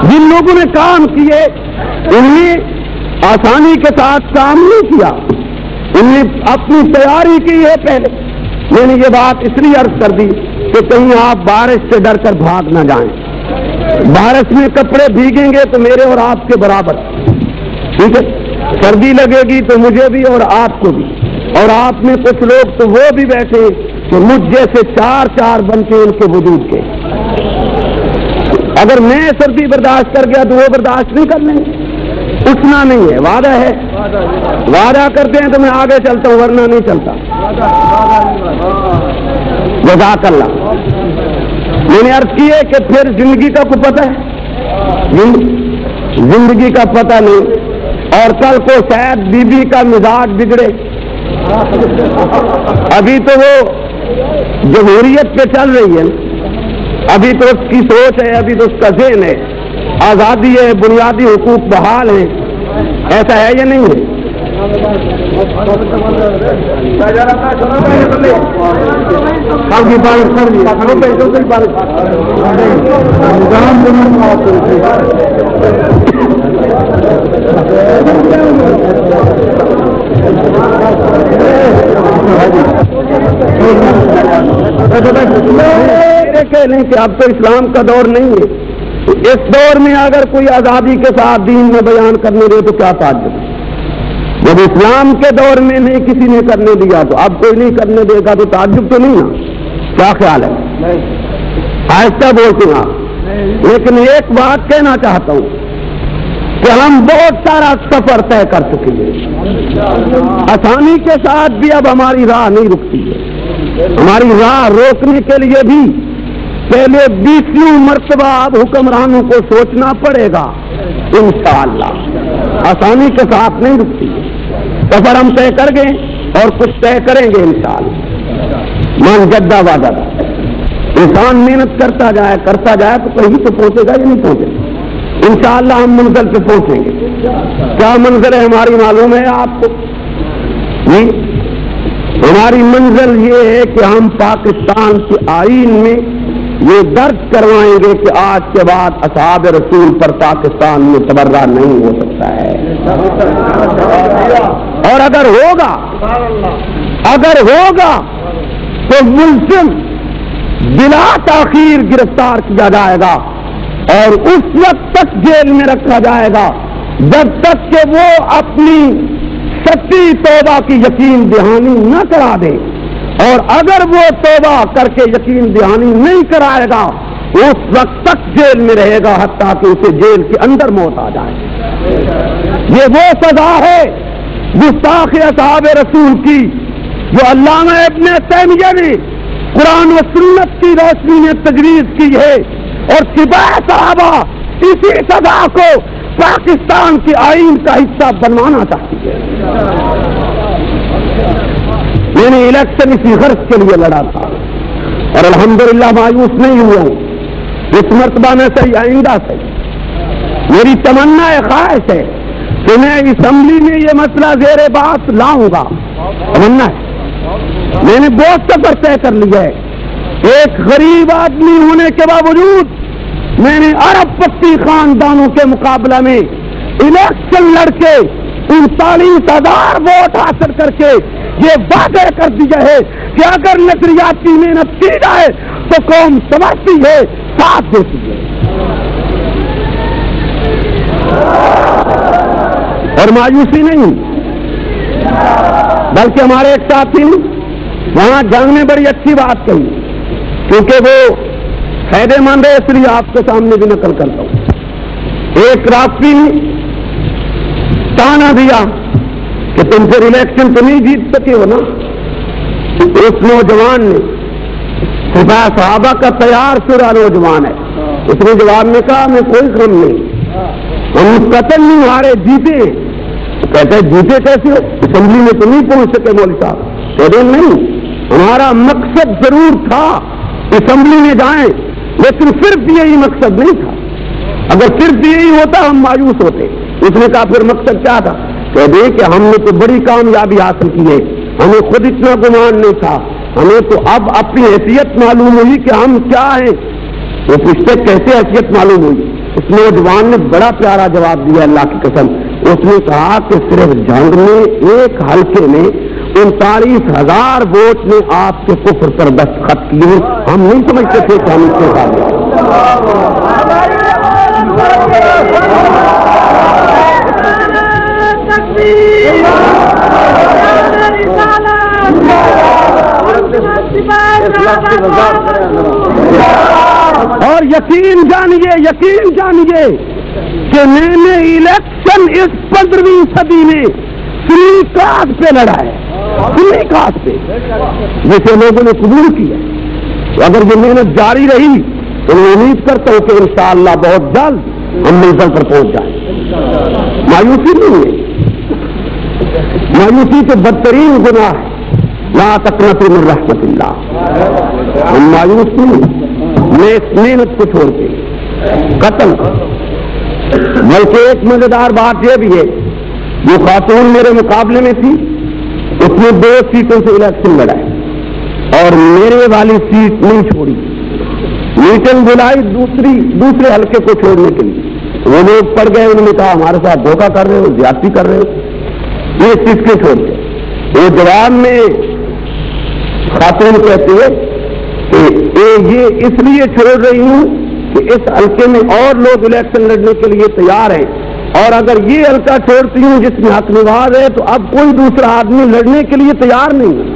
Speaker 1: جن لوگوں نے کام کیے انہیں آسانی کے ساتھ کام نہیں کیا، انہیں اپنی تیاری کی ہے پہلے۔ میں نے یہ بات اس لیے عرض کر دی کہ کہیں آپ بارش سے ڈر کر بھاگ نہ جائیں، بارش میں کپڑے بھیگیں گے تو میرے اور آپ کے برابر، ٹھیک ہے؟ سردی لگے گی تو مجھے بھی اور آپ کو بھی، اور آپ میں کچھ لوگ تو وہ بھی بیٹھے کہ مجھ جیسے چار بن کے ان کے وجود کے، اگر میں سردی برداشت کر گیا تو وہ برداشت نہیں کر لیں گے، اٹھنا نہیں ہے، وعدہ ہے، وعدہ کرتے ہیں تو میں آگے چلتا ہوں ورنہ نہیں چلتا۔ جزاک اللہ۔ میں نے عرض کی ہے کہ پھر زندگی کا کوئی پتہ ہے؟ زندگی کا پتہ نہیں، اور کل کو شاید بی بی کا مزاج بگڑے۔ ابھی تو وہ جمہوریت پہ چل رہی ہے، ابھی تو اس کی سوچ ہے، ابھی تو اس کا ذہن ہے، آزادی ہے، بنیادی حقوق بحال ہیں، ایسا ہے یا نہیں ہے؟ نہیں کہ اب تو اسلام کا دور نہیں ہے، اس دور میں اگر کوئی آزادی کے ساتھ دین میں بیان کرنے دے تو کیا تعجب؟ جب اسلام کے دور میں نہیں کسی نے کرنے دیا تو اب کوئی نہیں کرنے دے گا تو تعجب تو نہیں نا؟ کیا خیال ہے؟ آہستہ بولتے ہیں، لیکن ایک بات کہنا چاہتا ہوں کہ ہم بہت سارا سفر طے کر چکے ہیں، آسانی کے ساتھ بھی اب ہماری راہ نہیں رکتی ہے، ہماری راہ روکنے کے لیے بھی پہلے 20 مرتبہ اب حکمرانوں کو سوچنا پڑے گا، انشاءاللہ آسانی کے ساتھ نہیں رکتی ہے، سفر ہم طے کر گئے اور کچھ طے کریں گے انشاءاللہ، من جدہ وعدہ تھا۔ انسان محنت کرتا جائے تو کہیں تو پہنچے گا یا نہیں پہنچے گا؟ انشاءاللہ ہم منزل پہ پہنچیں گے. کیا منزل ہے ہماری معلوم ہے آپ کو؟ ہماری منزل یہ ہے کہ ہم پاکستان کے آئین میں یہ درج کروائیں گے کہ آج کے بعد اصحاب رسول پر پاکستان میں تبرہ نہیں ہو سکتا ہے. اور اگر ہوگا تو ملزم بلا تاخیر گرفتار کیا جائے گا اور اس وقت تک جیل میں رکھا جائے گا جب تک کہ وہ اپنی سچی توبہ کی یقین دہانی نہ کرا دے. اور اگر وہ توبہ کر کے یقین دہانی نہیں کرائے گا اس وقت تک جیل میں رہے گا حتیٰ کہ اسے جیل کے اندر موت آ جائے. یہ وہ سزا ہے گستاخ اصحاب رسول کی جو علامہ ابن تیمیہ نے قرآن و سنت کی روشنی میں تجویز کی ہے. اور کبار صحابہ اسی سزا کو پاکستان کے آئین کا حصہ بنوانا چاہتی ہے. میں نے الیکشن اسی غرض کے لیے لڑا تھا اور الحمدللہ مایوس نہیں ہوا ہوں. اس مرتبہ میں صحیح آئندہ سے میری تمنا خواہش ہے کہ میں اسمبلی میں یہ مسئلہ زیر بحث لاؤں گا. تمنا ہے. میں نے بہت سفر طے کر لیا ہے. ایک غریب آدمی ہونے کے باوجود میں نے ارب پتی خاندانوں کے مقابلہ میں الیکشن لڑ کے 39,000 ووٹ حاصل کر کے یہ وعدہ کر دیا ہے کہ اگر نظریاتی محنت کی جائے تو قوم سمجھتی ہے ساتھ دیتی ہے. اور مایوسی نہیں بلکہ ہمارے ایک ساتھی وہاں جنگ میں بڑی اچھی بات کہی کیونکہ وہ فائدے مند ہے اس لیے آپ کے سامنے بھی نقل کرتا ہوں. ایک رافی نے تانا دیا کہ تم پھر الیکشن تو نہیں جیت سکے ہو نا. اس نوجوان نے سپاہ صحابہ کا تیار شدہ نوجوان ہے. اس نے جواب میں کہا میں کوئی غم نہیں, ہم قتل نہیں ہارے جیتے. کہتے جیتے کیسے ہو؟ اسمبلی میں تو نہیں پہنچ سکے مولوی صاحب. کہتے نہیں, ہمارا مقصد ضرور تھا اسمبلی میں جائیں لیکن صرف یہی مقصد نہیں تھا. اگر صرف یہی ہوتا ہم مایوس ہوتے. اس نے کہا پھر مقصد کیا تھا؟ کہہ دے کہ ہم نے تو بڑی کامیابی حاصل کی ہے, ہمیں خود اتنا گمان نہیں تھا, ہمیں تو اب اپنی حیثیت معلوم ہوئی کہ ہم کیا ہیں. وہ پوچھتے کیسے حیثیت معلوم ہوئی؟ اس نوجوان نے بڑا پیارا جواب دیا اللہ کی قسم. اس نے کہا کہ صرف جنگ میں ایک حلقے میں 39,000 ووٹ نے آپ کے کفر پر دستخط کیے. ہم نہیں سمجھتے تھے کہ ہم اس کے ساتھ اور یقین جانیے کہ میں نے الیکشن اس 15ویں صدی میں فری کارڈ پہ لڑا ہے. فری کارڈ پہ جسے لوگوں نے قبول کیا. تو اگر یہ محنت جاری رہی تو میں امید کرتا ہوں کہ انشاءاللہ بہت جلد ہم منزل پر پہنچ جائیں. مایوسی نہیں ہے, مایوسی تو بدترین گناہ ہے. لا تقنطوا من رحمت اللہ. ہم مایوس نہیں, میں اس محنت کو چھوڑ کے قتل. بلکہ ایک مزیدار بات یہ بھی ہے, جو خاتون میرے مقابلے میں تھی اس نے 2 سیٹوں سے الیکشن لڑائے اور میرے والی سیٹ نہیں چھوڑی. میٹنگ بلائی دوسرے حلقے کو چھوڑنے کے لیے. وہ لوگ پڑ گئے, انہوں نے کہا ہمارے ساتھ دھوکہ کر رہے ہو, زیادتی کر رہے ہو, یہ سیٹ کے چھوڑ گئے. وہ جواب میں خاتون کہتے ہیں کہ یہ اس لیے چھوڑ رہی ہوں کہ اس حلقے میں اور لوگ الیکشن لڑنے کے لیے تیار ہیں, اور اگر یہ حلقہ چھوڑتی ہوں جس میں حق نواز ہے تو اب کوئی دوسرا آدمی لڑنے کے لیے تیار نہیں ہے.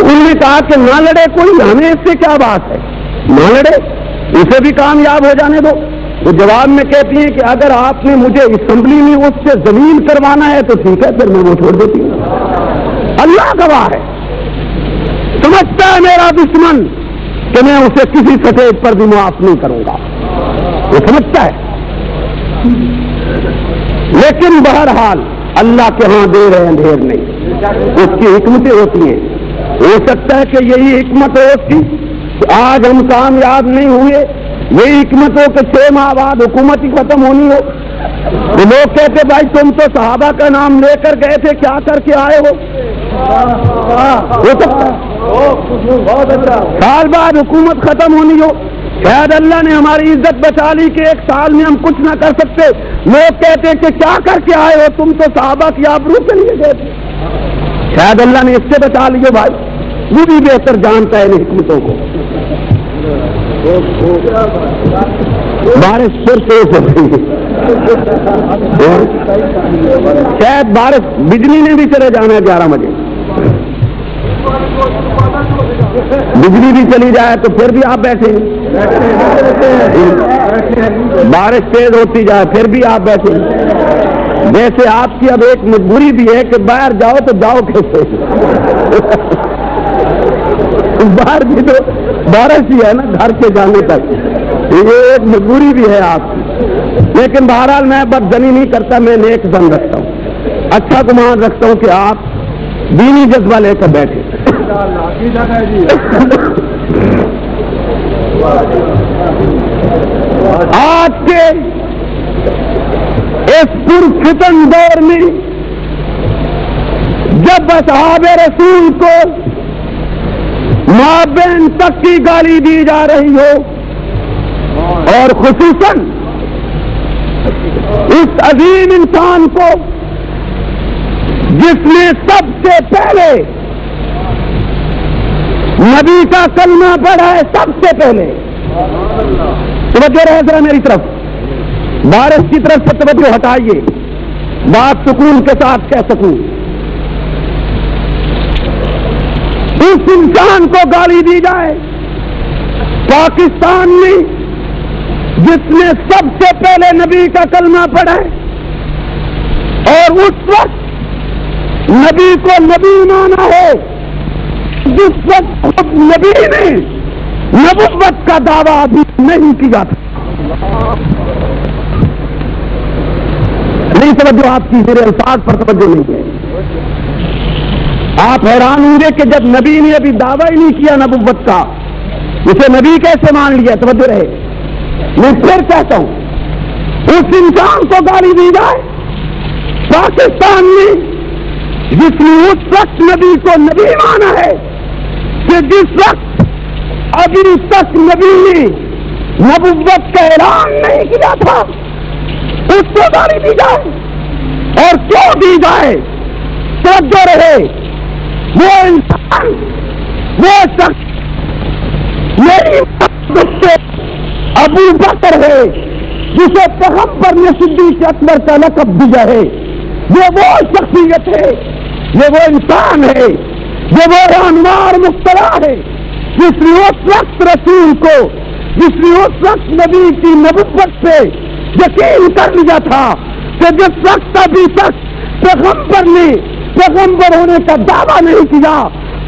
Speaker 1: انہوں نے کہا کہ نہ لڑے کوئی, ہمیں اس سے کیا بات ہے, نہ لڑے, اسے بھی کامیاب ہو جانے دو. وہ جواب میں کہتی ہیں کہ اگر آپ نے مجھے اسمبلی میں اس سے ذلیل کروانا ہے تو ٹھیک ہے, پھر میں وہ چھوڑ دیتی ہوں. اللہ گواہ ہے, سمجھتا ہے میرا دشمن کہ میں اسے کسی سطح پر بھی معاف نہیں کروں گا, وہ سمجھتا ہے. لیکن بہرحال اللہ کے ہاں دیر ہے اندھیر نہیں, اس کی حکمتیں ہوتی ہیں. ہو سکتا ہے کہ یہی حکمت ہے اس کی کہ آج ہم کامیاب نہیں ہوئے یہی حکمت ہو کہ 6 ماہ بعد حکومت ہی ختم ہونی ہو تو لوگ کہتے بھائی تم تو صحابہ کا نام لے کر گئے تھے، کیا کر کے آئے ہو؟ ہو سکتا ہے سال بعد حکومت ختم ہونی ہو، شاید اللہ نے ہماری عزت بچا لی کہ 1 سال میں ہم کچھ نہ کر سکتے، لوگ کہتے کہ کیا کر کے آئے ہو، تم تو صحابہ کی آبرو کے لیے گئے تھے، شاید اللہ نے اس سے بچا لیے۔ بھائی وہ بھی بہتر جانتا ہے ان حکمتوں کو۔ بارش پھر تیز ہو گئی، شاید بارش بجلی نے بھی چلے جانا ہے 11 بجے، بجلی بھی چلی جائے تو پھر بھی آپ بیٹھے، بارش تیز ہوتی جائے پھر بھی آپ بیٹھے۔ جیسے آپ کی اب ایک مجبوری بھی ہے کہ باہر جاؤ تو جاؤ کیسے؟ باہر بھی تو بارش ہی ہے نا گھر کے جانے تک، یہ ایک مجبوری بھی ہے آپ کی۔ لیکن بہرحال میں بدزنی نہیں کرتا، میں نیک زن رکھتا ہوں، اچھا گمان رکھتا ہوں کہ آپ دینی جذبہ لے کر بیٹھے۔ آج کے اس پرفتن دور میں جب اصحاب رسول کو مابین تک کی گالی دی جا رہی ہو، اور خصوصاً اس عظیم انسان کو جس نے سب سے پہلے نبی کا کلمہ پڑھا ہے، سب سے پہلے، توجہ رہے ذرا میری طرف، بارش کی طرف سے توجہ ہٹائیے، بات سکون کے ساتھ کہہ سکوں۔ اس انسان کو گالی دی جائے پاکستان میں جس نے سب سے پہلے نبی کا کلمہ پڑھا ہے، اور اس وقت نبی کو نبی مانا ہے جس وقت خود نبی نے نبوت کا دعویٰ بھی نہیں کیا تھا۔ نہیں توجہ آپ کی، میرے الفاظ پر توجہ نہیں ہے۔ آپ حیران ہوں گے کہ جب نبی نے ابھی دعویٰ ہی نہیں کیا نبوت کا، اسے نبی کیسے مان لیا؟ توجہ رہے، میں پھر کہتا ہوں، اس انسان کو گالی دی جائے پاکستان میں جس نے اس وقت نبی کو نبی مانا ہے کہ جس وقت ابھی تک نبی نے نبوت کا اعلان نہیں کیا تھا، اس کو گالی دی جائے، اور کیوں دی جائے؟ توجہ رہے، وہ انسان، وہ شخص میری سے ابو بکر ہے جسے پیغمبر نے صدیق اکبر کا لقب دیا ہے، یہ وہ شخصیت ہے، یہ وہ انسان ہے، یہ وہ رہنمار مخترع ہے جس نے اس وقت رسول کو، جس نے اس وقت نبی کی نبوت سے یقین کر لیا تھا کہ جس وقت ابھی تک پیغمبر نے پیغمبر ہونے کا دعویٰ نہیں کیا،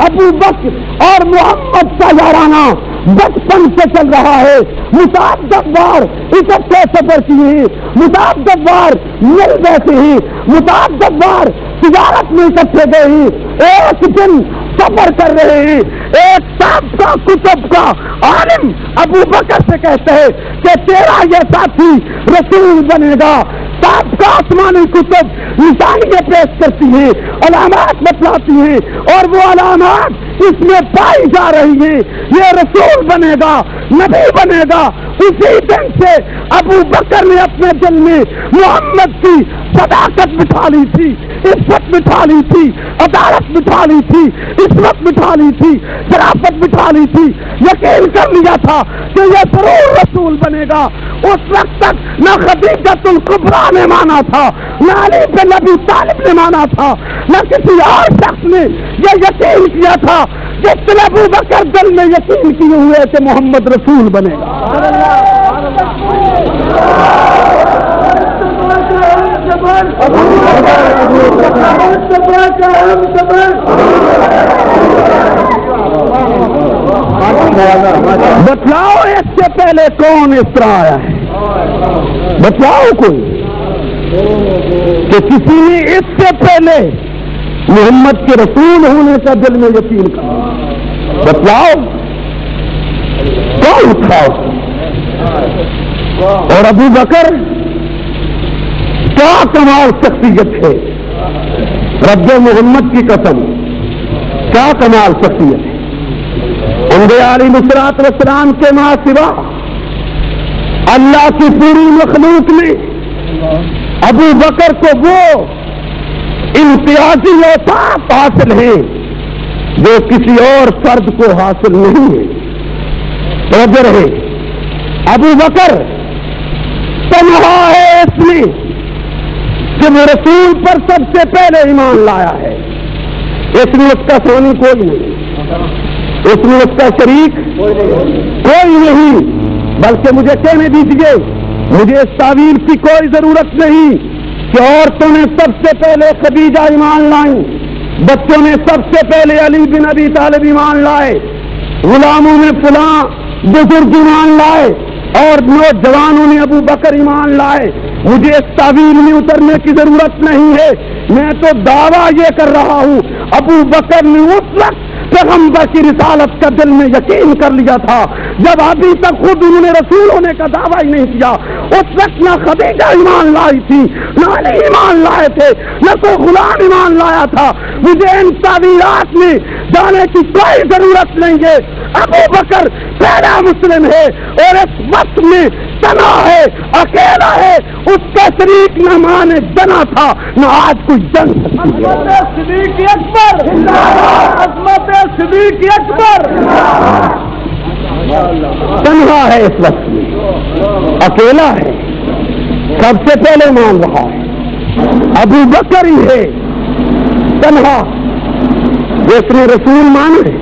Speaker 1: ابو بکر اور محمد کا یارانہ بچپن سے چل رہا ہے، متعدد بار اکٹھے سفر کیے، متعدد بار مل بیٹھے ہی، متعدد بار تجارت میں اکٹھے گئے ہی، ایک دن سفر کر رہے ہیں، ایک سابقہ کتب کا عالم ابو بکر سے کہتا ہے کہ تیرا یہ ساتھی رسول بنے گا۔ سابقہ آسمانی کتب نشانیاں پیش کرتی ہیں، علامات بتلاتی ہیں، اور وہ علامات اس میں پائی جا رہی ہیں، یہ رسول بنے گا، نبی بنے گا۔ اسی دن سے ابو بکر نے اپنے دل میں محمد کی صداقت بٹھا لی تھی، عزت بٹھا لی تھی، عدالت بٹھا لی تھی، عصمت بٹھا لی تھی، شرافت بٹھا لی تھی، یقین کر لیا تھا کہ یہ ضرور رسول بنے گا۔ اس وقت تک نہ خدیجۃ الکبریٰ نے مانا تھا، نہ علی بن ابی طالب نے مانا تھا، نہ کسی اور شخص نے یہ یقین کیا تھا، جس نے ابو بکر دل میں یقین کیے ہوئے کہ محمد رسول بنے گا۔ بتلاؤ اس سے پہلے کون اس طرح آیا ہے؟ بتلاؤ کوئی کہ کسی نے اس سے پہلے محمد کے رسول ہونے کا دل میں یقین کیا؟ بتلاؤ کون تھا؟ اور ابو بکر کیا کمال شخصیت ہے، رب محمد کی قسم کیا کمال شخصیت ہے۔ انبیاء علیہ السلام کے ماں سوا اللہ کی پوری مخلوق میں ابو بکر کو وہ امتیازی اوصاف حاصل ہیں جو کسی اور فرد کو حاصل نہیں ہے۔ توجہ رہے، ابو بکر تنہا ہے اس میں کہ وہ رسول پر سب سے پہلے ایمان لایا ہے، اس میں اس کا ثانی کوئی نہیں، اس میں اس کا شریک کوئی نہیں، بلکہ مجھے کہنے دیجیے، مجھے اس تعویل کی کوئی ضرورت نہیں کہ عورتوں نے سب سے پہلے خدیجہ ایمان لائیں، بچوں نے سب سے پہلے علی بن ابی طالب ایمان لائے، غلاموں نے فلاں بزرگ ایمان لائے، اور نوجوانوں نے ابو بکر ایمان لائے۔ مجھے اس تعویل میں اترنے کی ضرورت نہیں ہے، میں تو دعویٰ یہ کر رہا ہوں ابو بکر نے اس وقت پیغمبر کی رسالت کا دل میں یقین کر لیا تھا جب ابھی تک خود انہوں نے رسول ہونے کا دعویٰ ہی نہیں کیا۔ اس وقت نہ خدیجہ ایمان لائی تھی، نہ علی ایمان لائے تھے، نہ کوئی غلام ایمان لایا تھا۔ مجھے ان تعویلات میں جانے کی کوئی ضرورت نہیں ہے۔ ابو بکر پہلا مسلم ہے اور اس وقت میں تنہا ہے، اکیلا ہے، اس کا شریک نہ ماں نے جنا تھا نہ آج کوئی جن سکتی ہے۔
Speaker 2: صدیق اکبر، عظمت صدیق اکبر،
Speaker 1: تنہا ہے اس وقت میں، اکیلا ہے، سب سے پہلے مان رہا ہے، ابو بکر ہی ہے تنہا جس نے رسول مانا ہے۔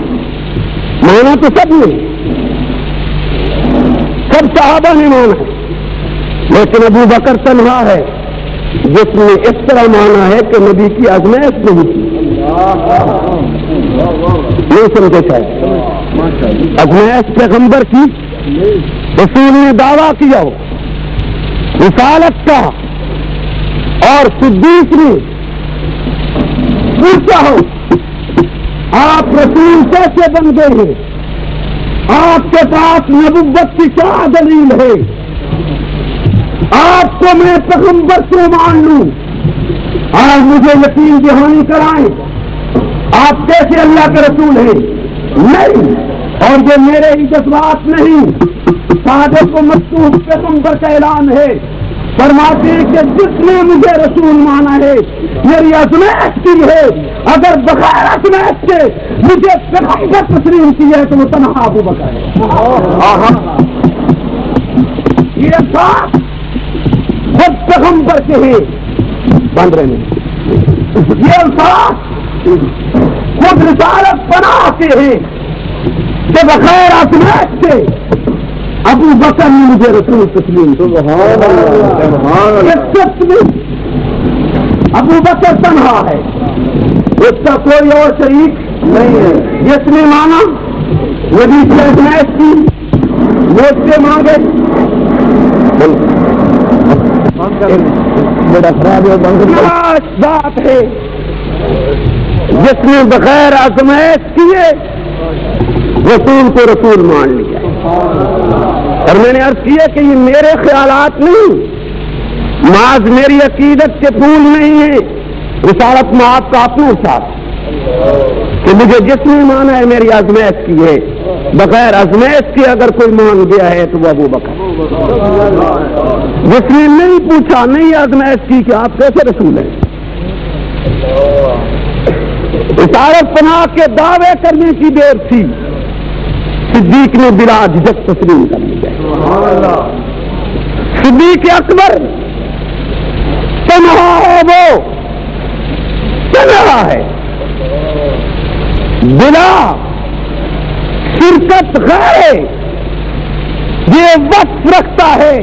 Speaker 1: مانا تو سب نے، سب صحابہ نے مانا ہے، لیکن ابو بکر تنہا ہے جس نے اس طرح مانا ہے کہ نبی کی آزمائش نہیں کی، نہیں سمجھے شاید، آزمائش پیغمبر کی، رسول نے دعویٰ کیا ہو رسالت کا اور صدیق نے پوچھا ہو آپ رسول کیسے بن گئے ہیں، آپ کے پاس نبوت کی کیا دلیل ہے، آپ کو میں پیغمبر کیوں مان لوں، آج مجھے یقین دہانی کرائیں آپ کیسے اللہ کے رسول ہیں۔ نہیں، اور یہ میرے ہی جذبات نہیں، صادق و مصدوق پیغمبر کا اعلان ہے، فرماتے ہیں کہ جس نے مجھے رسول مانا ہے میری آزمائش کی ہے، اگر بغیر آزمائش کے مجھے پیغمبر تسلیم کی ہے تو وہ تنہا ابو بکر ہے۔ یہ بات خود پیغمبر کے ہیں بند رہے ہیں، یہ الفاظ خود رسالت بنا کے ہیں کہ بغیر آزمائش کے ابو بکر نے مجھے رسول تسلیم ابو بکر تنہا ہے، اس کا کوئی اور شریک نہیں ہے، جس نے مانا نبی کی آزمائش کی وہ اس سے مانگے بات ہے، جس نے بغیر آزمائش کیے رسول کو رسول مان لیا۔ اور میں نے عرض کیا کہ یہ میرے خیالات نہیں، محض میری عقیدت کے پھول نہیں ہے، رسالت میں آپ کا اپنا ساتھ کہ مجھے جس نے مانا ہے میری آزمائش کی ہے، بغیر آزمائش کی اگر کوئی مان گیا ہے تو وہ ابو بکر، جس نے نہیں پوچھا نہیں آزمائش کی کہ آپ کیسے رسول ہیں۔ رسالت پناہ کے دعوے کرنے کی دیر تھی، صدیق نے بلا جھجک تسلیم کر لیا۔ صدیق اکبر تنہا ہے، وہ تنہا ہے، بلا شرکت غیر یہ وقت رکھتا ہے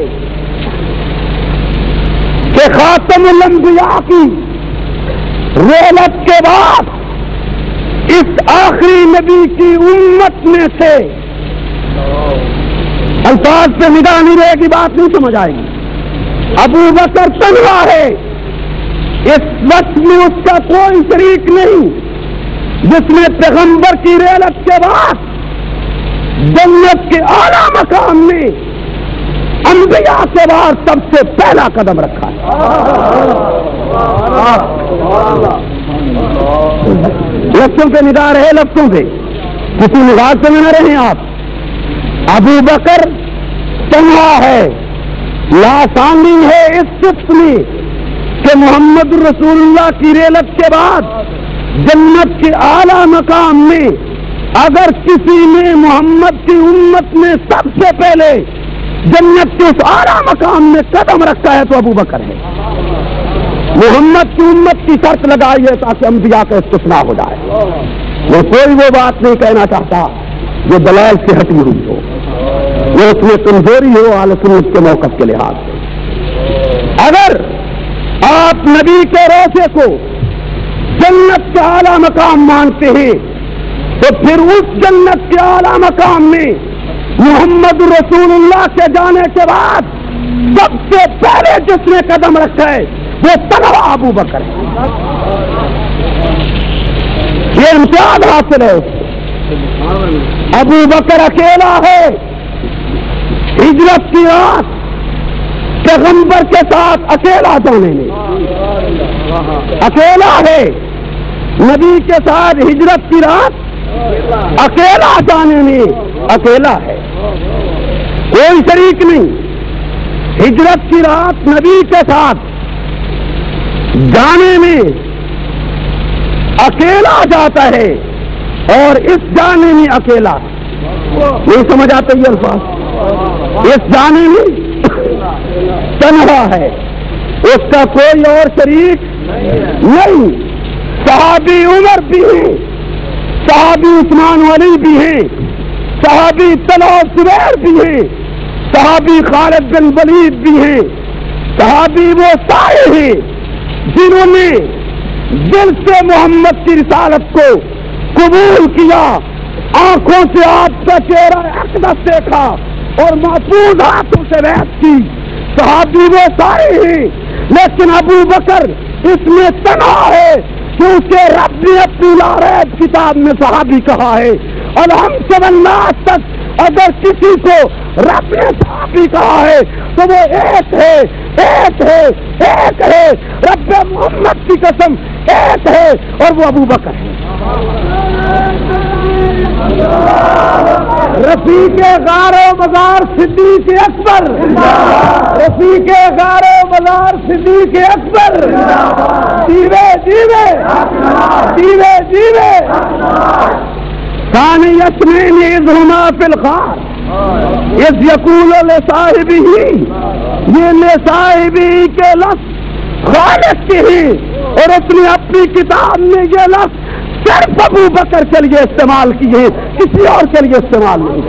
Speaker 1: کہ خاتم الانبیاء کی رحلت کے بعد اس آخری نبی کی امت میں سے الفاظ سے نگاہ نہیں رہے گی، بات نہیں سمجھ آئے گی۔ ابو بکر تنہا ہے، اس وقت میں اس کا کوئی شریک نہیں، جس نے پیغمبر کی رحلت کے بعد جنت کے اعلیٰ مقام میں انبیاء کے بعد سب سے پہلا قدم رکھا ہے. لفظوں پہ نگاہ رہے, لفظوں پہ, کسی نگاہ سے نہ رہیں آپ. ابو بکر تنہا ہے, لاسانی ہے اس صفت میں کہ محمد رسول اللہ کی رحلت کے بعد جنت کے اعلیٰ مقام میں اگر کسی نے محمد کی امت میں سب سے پہلے جنت کے اس اعلیٰ مقام میں قدم رکھا ہے تو ابو بکر ہے. محمد کی امت کی شرط لگائی ہے تاکہ انبیاء کا استثناء ہو جائے. میں کوئی وہ بات نہیں کہنا چاہتا جو دلائل سے ہٹی ہوئی ہو, وہ اس میں کمزوری ہو اہل سنت کے موقف کے لحاظ سے. اگر آپ نبی کے روزے کو جنت کا اعلیٰ مقام مانتے ہیں تو پھر اس جنت کے اعلیٰ مقام میں محمد رسول اللہ کے جانے کے بعد سب سے پہلے جس نے قدم رکھا ہے وہ تنہا ابو بکر ہے. یہ امتیاز حاصل ہے. ابو بکر اکیلا ہے ہجرت کی رات پیغمبر کے ساتھ اکیلا جانے میں, اکیلا ہے نبی کے ساتھ ہجرت کی رات اکیلا جانے میں, اکیلا ہے, کوئی شریک نہیں. ہجرت کی رات نبی کے ساتھ جانے میں اکیلا جاتا ہے اور اس جانے میں اکیلا. نہیں سمجھ آتے یہ الفاظ؟ اس جانے میں تنہا ہے, اس کا کوئی اور شریک نہیں. صحابی عمر بھی ہیں, صحابی عثمان علی بھی ہیں, صحابی طلحہ زبیر بھی ہیں, صحابی خالد بن ولید بھی ہیں, صحابی وہ سارے ہیں جنہوں نے دل سے محمد کی رسالت کو قبول کیا, آنکھوں سے آپ کا چہرہ اقدس دیکھا اور محفوظ ہاتھوں سے بیعت کی. صحابی وہ سارے ہیں, لیکن ابو بکر اس میں تنہا ہے کیونکہ رب نے اپنی لاریب کتاب میں صحابی کہا ہے. اور ہم سے والناس تک اگر کسی کو رب نے صحابی کہا ہے تو وہ ایک ہے, ایک ہے, ایک ہے. رب محمد کی قسم ایک ہے اور وہ ابو بکر ہے. رفیق غار و مزار صدیق اکبر, رفیق غار و مزار صدیق اکبر. جیوے جیوے جیوے جیوے کان یسمین اذ ہما فی الغار اذ یقول لصاحبہ, یہ لصاحبہ کے لفظ خالق کے ہیں اور اس نے اپنی کتاب میں یہ لفظ صرف ابو بکر کے لیے استعمال کیے, کسی اور کے لیے استعمال نہیں.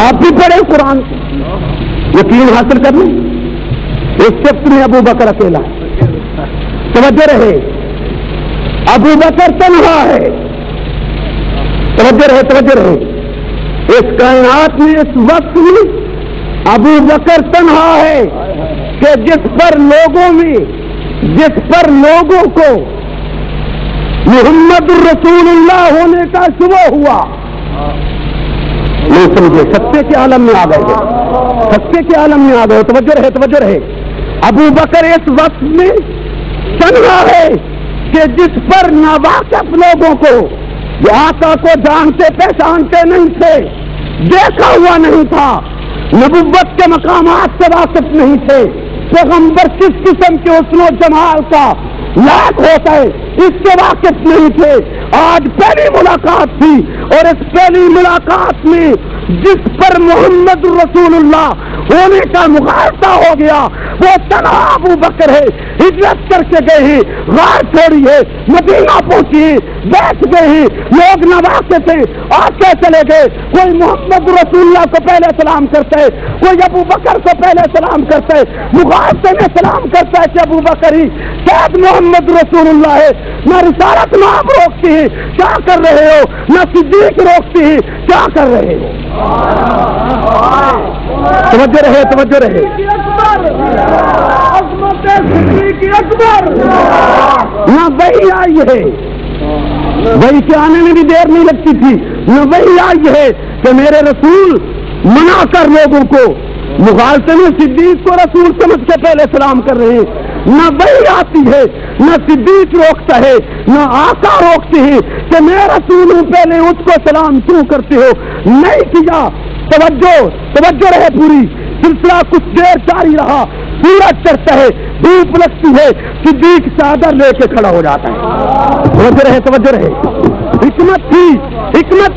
Speaker 1: آپ بھی پڑھیں قرآن, یقین حاصل کر لیں. اس شخص میں ابو بکر اکیلا, توجہ رہے, ابو بکر تنہا ہے. توجہ رہے, توجہ رہے. اس کائنات میں اس وقت میں ابو بکر تنہا ہے کہ جس پر لوگوں کو محمد رسول اللہ ہونے کا شبہ ہوا. نہیں سمجھے, سچے کے عالم میں آ گئے, سچے کے عالم میں آ گئے. توجہ رہے, توجہ رہے. ابو بکر اس وقت میں تنہا ہے کہ جس پر ناواقف لوگوں کو, جو آقا کو جانتے پہچانتے نہیں تھے, دیکھا ہوا نہیں تھا, نبوت کے مقامات سے واقف نہیں تھے, پیغمبر کس قسم کے حسن و جمال کا لائق ہوتا ہے اس سے واقف نہیں تھے. آج پہلی ملاقات تھی اور اس پہلی ملاقات میں جس پر محمد رسول اللہ ہونے کا مغالطہ ہو گیا وہ تنہا ابو بکر ہے. ہجرت کر کے گئے ہیں, غار چھوڑی ہے, مدینہ پہنچی, بیٹھ گئے ہیں, لوگ نواسے تھے, آتے چلے گئے. کوئی محمد رسول اللہ کو پہلے سلام کرتا ہے, کوئی ابو بکر کو پہلے سلام کرتا ہے, مغالطے میں سلام کرتا ہے کہ ابو بکر ہی شاید محمد رسول اللہ ہے. نہ رسالت میں آپ روکتی ہیں, کیا کر رہے ہو, نہ صدیق روکتی ہیں, کیا کر رہے ہو. توجہ رہے, توجہ رہے. نہ وہی آئی ہے, وہی کے آنے میں بھی دیر نہیں لگتی تھی, نہ وہی آئی ہے کہ میرے رسول منع کر لوگوں کو مغالطے میں صدیق کو رسول سمجھ کے پہلے سلام کر رہے ہیں. نہ وہی آتی ہے، نہ صدیق روکتا ہے، نہ آقا روکتے ہیں کہ میں رسول ہوں پہلے اس کو سلام کیوں کرتے ہو. نہیں کیا. توجہ رہے پوری. سلسلہ کچھ دیر جاری رہا. سورج چڑھتا ہے، دھوپ لگتی ہے، صدیق چادر لے کے کھڑا ہو جاتا ہے. توجہ رہے. حکمت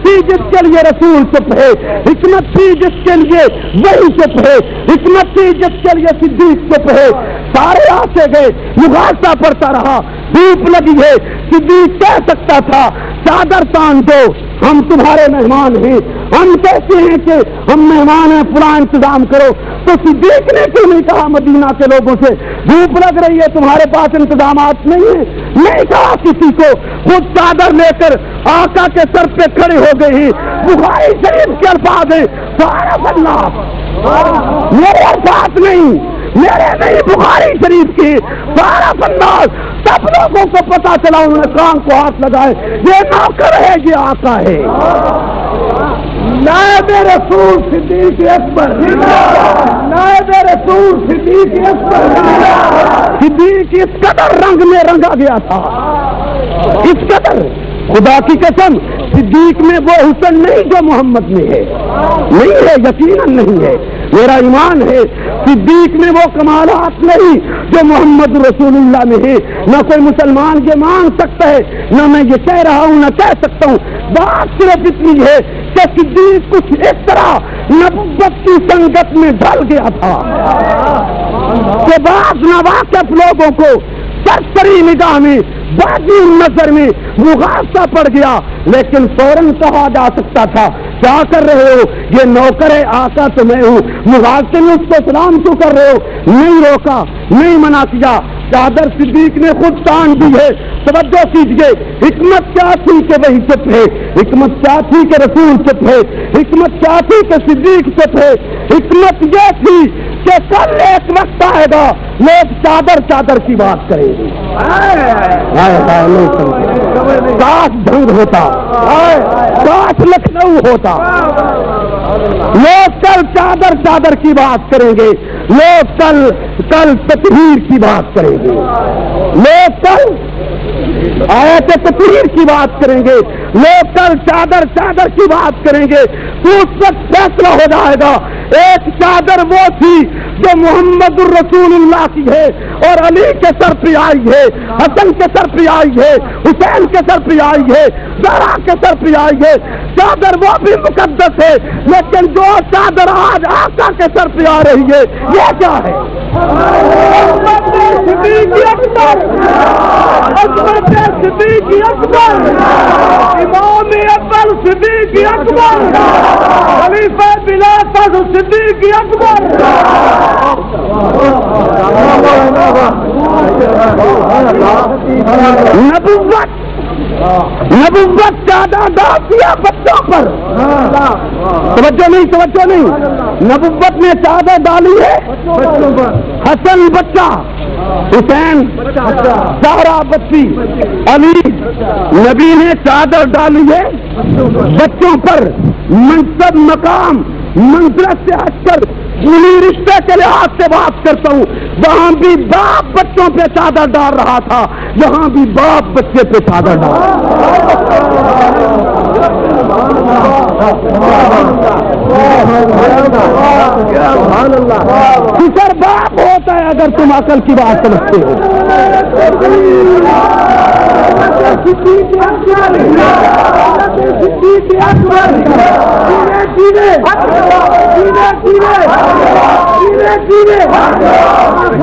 Speaker 1: تھی جس کے لیے رسول چپ ہے، حکمت تھی جس کے لیے وہی چپ ہے، حکمت تھی جس کے لیے صدیق چپ ہے. سارے آتے گئے، مغالطہ پڑتا رہا. دھوپ لگی ہے. صدیق کہہ سکتا تھا چادر تان دو، ہم تمہارے مہمان ہیں. ہم کہتے ہیں کہ ہم مہمان ہیں، پورا انتظام کرو. تو صدیق نے کیوں نہیں کہا مدینہ کے لوگوں سے دھوپ لگ رہی ہے، تمہارے پاس انتظامات نہیں ہیں؟ نہیں کہا کسی کو. خود چادر لے کر آقا کے سر پہ کھڑے ہو گئے ہیں. بخاری شریف کے الفاظ ہیں سبحان اللہ. میرے الفاظ نہیں، میرے نہیں، بخاری شریف کی. سارا انداز سب لوگوں کو پتا چلا. انہوں نے کان کو ہاتھ لگائے، یہ نوکر ہے، یہ آقا ہے.
Speaker 2: نائب رسول صدیق اکبر، نائب رسول صدیق اکبر.
Speaker 1: صدیق اس قدر رنگ میں رنگا گیا تھا، اس قدر. خدا کی قسم صدیق میں وہ حسن نہیں جو محمد میں ہے. نہیں ہے، یقیناً نہیں ہے. میرا ایمان ہے صدیق میں وہ کمالات نہیں جو محمد رسول اللہ میں ہے. نہ کوئی مسلمان یہ مان سکتا ہے، نہ میں یہ کہہ رہا ہوں، نہ کہہ سکتا ہوں. بات صرف اتنی ہے کہ صدیق کچھ اس طرح نبوت کی سنگت میں ڈل گیا تھا کہ بعض ناواقف لوگوں کو سرسری نگاہ میں، بازی نظر میں مغالطہ پڑ گیا. لیکن فوراً کہا جا سکتا تھا کیا کر رہے ہو، یہ نوکر ہے، آقا تو میں ہوں. مغالطے میں اس کو سلام کیوں کر رہے ہو؟ نہیں روکا، نہیں منع کیا. چادر صدیق نے خود تان دی ہے. توجہ کیجیے. حکمت کیا تھی کہ وہی چپ ہے؟ حکمت کیا تھی کہ رسول چپ ہے؟ حکمت کیا تھی کہ صدیق چپ ہے؟ حکمت یہ تھی کہ کل ایک وقت آئے گا لوگ چادر کی بات کریں گے. کاش ڈھنگ ہوتا، کاش لکھنؤ ہوتا. لوگ کل چادر کی بات کریں گے. لوگ کل تطہیر کی بات کریں گے. لوگ کل آیت تطہیر کی بات کریں گے. لوگ کل چادر کی بات کریں گے. تو اس وقت فیصلہ ہو جائے گا. ایک چادر وہ تھی جو محمد الرسول اللہ کی ہے اور علی کے سر پہ آئی ہے، حسن کے سر پہ آئی ہے، حسین کے سر پہ آئی ہے، زہرا کے سر پہ آئی ہے. چادر وہ بھی مقدس ہے، لیکن جو چادر آج آقا کے سر پہ آ رہی ہے یہ کیا ہے؟
Speaker 2: صدیق اکبر، صدیق اکبر، امام اول صدیق اکبر، خلیفہ بلا فخر صدیق اکبر.
Speaker 1: نبوت زیادہ ڈال دیا بچوں پر. توجہ نہیں. نبوت نے چادر ڈالی ہے حسن بچہ، حسین زہرا بچی، علی. نبی نے چادر ڈالی ہے بچوں پر. منصب، مقام، منزلت سے ہٹ کر انہیں رشتے کے لحاظ سے بات کرتا ہوں. وہاں بھی باپ بچوں پہ چادر ڈال رہا تھا، یہاں بھی باپ بچے پہ چادر ڈال فکر باپ ہوتا ہے اگر تم عقل کی بات سمجھتے ہو.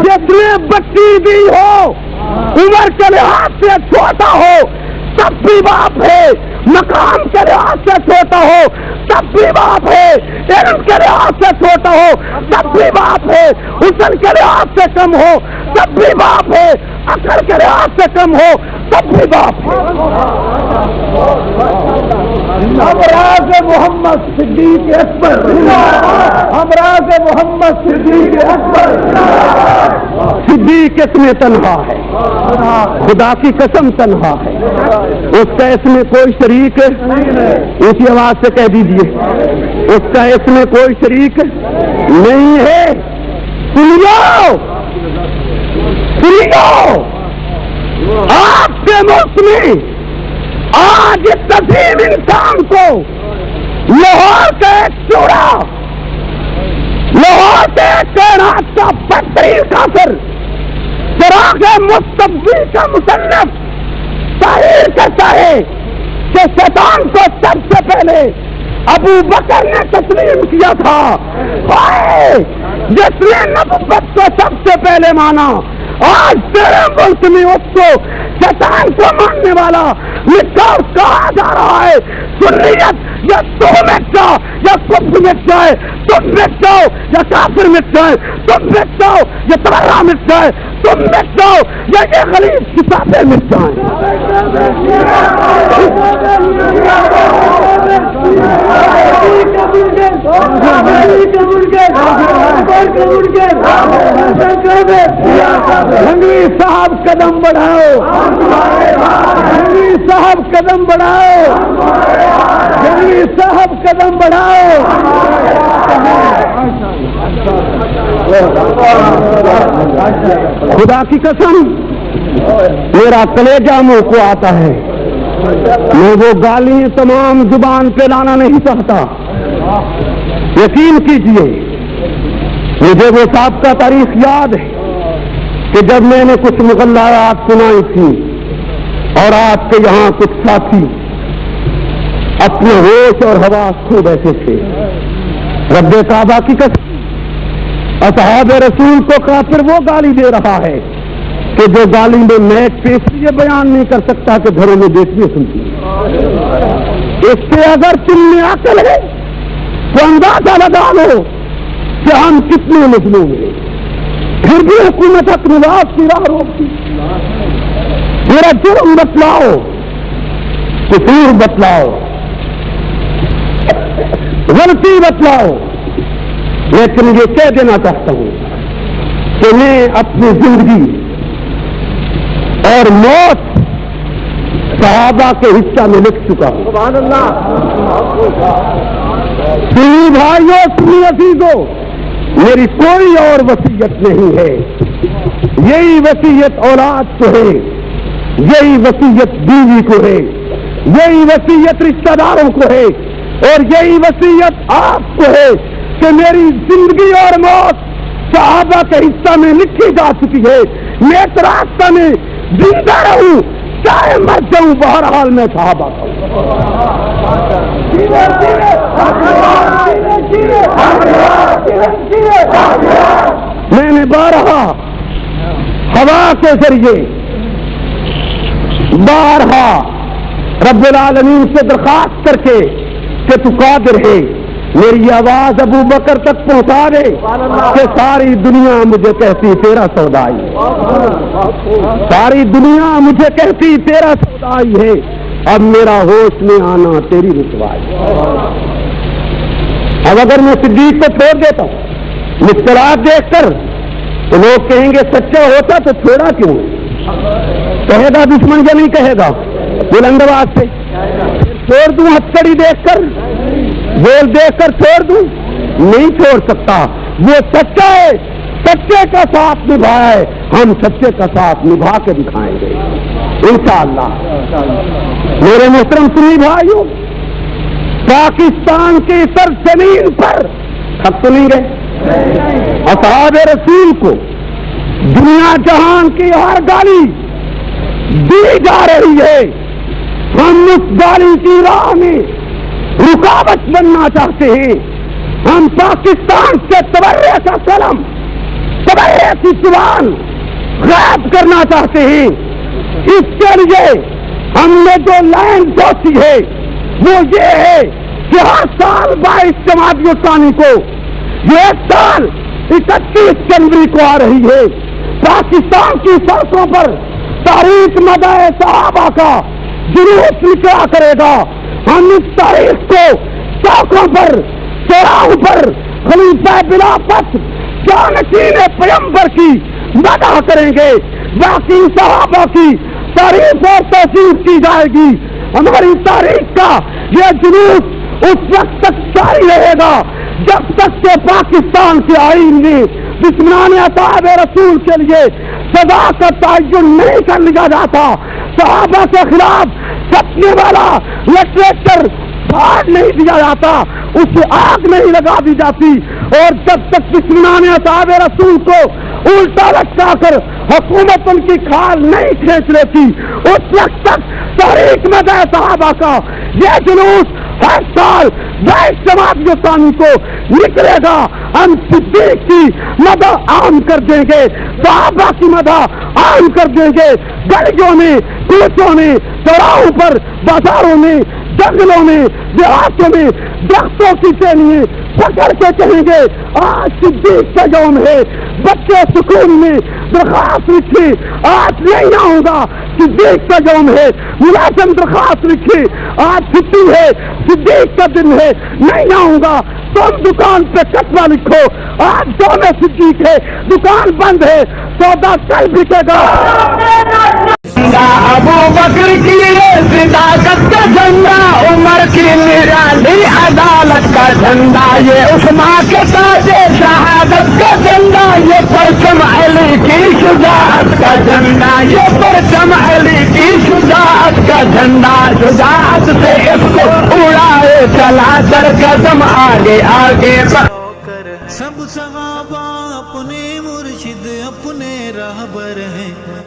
Speaker 1: جس میں بچی بھی ہو، عمر کے لحاظ سے چھوٹا ہو تب بھی باپ ہے، مقام کے لحاظ سے چھوٹا ہو تب بھی باپ ہے، علم کے لحاظ سے چھوٹا ہو تب بھی باپ ہے، حسن کے لحاظ سے کم ہو تب بھی باپ ہے، عقل کے لحاظ سے کم ہو تب بھی باپ ہے.
Speaker 2: اب راز محمد صدیق اکبر، ہمراہ محمد صدیق اکبر۔
Speaker 1: صدیق اس میں تنہا ہے، خدا کی قسم تنہا ہے، اس کا اس میں کوئی شریک اونچی آواز سے کہہ دیجیے، اس کا اس میں کوئی شریک نہیں ہے۔ سنیو آپ کے ملک میں آج اس عظیم انسان کو لاہور کا ایک چوڑا، لاہور کے کائنات کا بدترین کافر، چراغ مصطفی کا مصنف ظاہر کرتا ہے کہ شیطان کو سب سے پہلے ابو بکر نے تسلیم کیا تھا، جس نے نبوت کو سب سے پہلے مانا۔ آج تیرے ملک میں اس کو شیطان کو ماننے والا مٹا کہا جا رہا ہے۔ سنیت یا تو مٹ جاؤ یا کفر مٹ جائے، تم مٹ جاؤ یا کافر مٹ جائے، تم مٹ جاؤ یا تبرہ مٹ جائے، تم مٹ جاؤ یا یہ غلیظ کتابیں مٹ جائیں۔
Speaker 2: رنگوی صاحب قدم بڑھاؤ، رنگوی صاحب قدم بڑھاؤ، رنگوی صاحب قدم بڑھاؤ۔
Speaker 1: خدا کی قسم میرا کلیجہ منہ کو آتا ہے، میں وہ گالی تمام زبان پہ لانا نہیں چاہتا۔ یقین کیجیے مجھے وہ سابقہ تاریخ یاد ہے کہ جب میں نے کچھ مغلات سنائی تھی اور آپ کے یہاں کچھ ساتھی اپنے ہوش اور حواس کھو بیٹھے تھے۔ رب کعبہ کی قسم اصحاب رسول کو کافر وہ گالی دے رہا ہے کہ جو گالی میں میچ پہ اس لیے بیان نہیں کر سکتا کہ گھروں میں بیٹیاں سنتی ہیں۔ اس سے اگر تم میں عقل ہے تو اندازہ لگا لو کہ ہم کتنے مظلوم ہیں، پھر بھی حکومت اپنی راہ کی راہ روکتی۔ میرا جرم بتلاؤ، قصور بتلاؤ، غلطی بتلاؤ، لیکن یہ کہہ دینا چاہتا ہوں کہ میں اپنی زندگی اور موت صحابہ کے حصہ میں لکھ چکا ہوں۔
Speaker 2: سبحان اللہ۔
Speaker 1: سنی بھائیوں، سنی عزیزوں، میری کوئی اور وصیت نہیں ہے۔ یہی وصیت اولاد کو ہے، یہی وصیت بیوی کو ہے، یہی وصیت رشتہ داروں کو ہے، اور یہی وصیت آپ کو ہے کہ میری زندگی اور موت صحابہ کے حصہ میں لکھی جا چکی ہے۔ میں اس راستہ میں زندہ رہوں چاہے مر جاؤں، بہرحال میں صحابہ کا ہوں۔ میں نے بارہا ہوا کے ذریعے بارہا رب العالمین سے درخواست کر کے کہ تو قادر ہے میری آواز ابو بکر تک پہنچا دے کہ ساری دنیا مجھے کہتی تیرا سودائی، ساری دنیا مجھے کہتی تیرا سودائی ہے، اب میرا ہوش میں آنا تیری رسوائی۔ اب اگر میں صدیق کو چھوڑ دیتا ہوں مشکلات دیکھ کر تو لوگ کہیں گے سچا ہوتا تو چھوڑا کیوں؟ کہے گا دشمن یا نہیں کہے گا بلند آواز سے؟ چھوڑ دوں ہتھکڑی دیکھ کر، بول دیکھ کر چھوڑ دوں؟ نہیں چھوڑ سکتا، وہ سچا ہے، سچے کا ساتھ نبھائے، ہم سچے کا ساتھ نبھا کے دکھائیں گے انشاءاللہ۔ میرے محترم سنی بھائیوں، پاکستان کی سرزمین پر خط تو نہیں گئے، اصحاب رسول کو دنیا جہان کی ہر گالی دی جا رہی ہے، ہم اس گالی کی راہ میں رکاوٹ بننا چاہتے ہیں، ہم پاکستان سے تبرے کا سلم، تبرے کی زبان غائب کرنا چاہتے ہیں۔ اس کے لیے ہم نے جو لائن سوچی ہے وہ یہ ہے کہ ہر سال 22 جمادی الثانی کو، یہ سال 31 جنوری کو آ رہی ہے، پاکستان کی سڑکوں پر تاریخ مدائے صحابہ کا جلوس نکلا کرے گا۔ ہم اس تاریخ کو چوکوں پر چوراہوں پر خلیفہ بلا فخر جانشین پیغمبر کی مدح کریں گے، باقی صحابہ کی تعریف اور توصیف کی جائے گی۔ ہماری تاریخ کا یہ جلوس اس وقت تک جاری رہے گا جب تک کہ پاکستان کے آئین میں دشمنان اصحاب رسول کے لیے سزا کا تعین نہیں کر لیا جاتا، صحابہ کے خلاف چھپنے والا لٹریچر پھاڑ نہیں دیا جاتا، اسے آگ نہیں لگا دی جاتی، اور جب تک دشمنان اصحاب رسول کو الٹا لٹکا کر حکومت ان کی کھال نہیں کھینچ لیتی، اس وقت تک تاریخ میں گئے صحابہ کا یہ جلوس ہر سال بیس جماعت ثانی کو نکلے گا۔ ہم صدیق کی مدح عام کر دیں گے، صحابہ کی مدح عام کر دیں گے، گلیوں میں، کوچوں میں، چوراہوں پر، بازاروں میں، جنگلوں میں، دیہاتوں میں درختوں کی ٹہنیاں پکڑ کے کہیں گے آج صدیق کا یوم ہے، بچے سکون میں درخواست لکھی آج نہیں آؤں گا، صدیق کا یوم ہے، ملازم درخواست لکھی آج چھٹی ہے، صدیق کا دن ہے، نہیں آؤں گا، تم دکان پہ کتبہ لکھو آج یوم صدیق ہے، دکان بند ہے، سودا کل بکے گا۔
Speaker 2: ابو بکر کی صداقت کا جھنڈا، عمر کی نرالی عدالت کا جھنڈا، یہ عثمان کے تاج شہادت کا جھنڈا، یہ پرچم علی کی شجاعت کا جھنڈا، یہ پرچم علی کی شجاعت کا جھنڈا، شجاعت سے اس کو اڑائے چلا در قدم آگے آگے
Speaker 3: سب صحابہ اپنے مرشد اپنے راہبر ہیں۔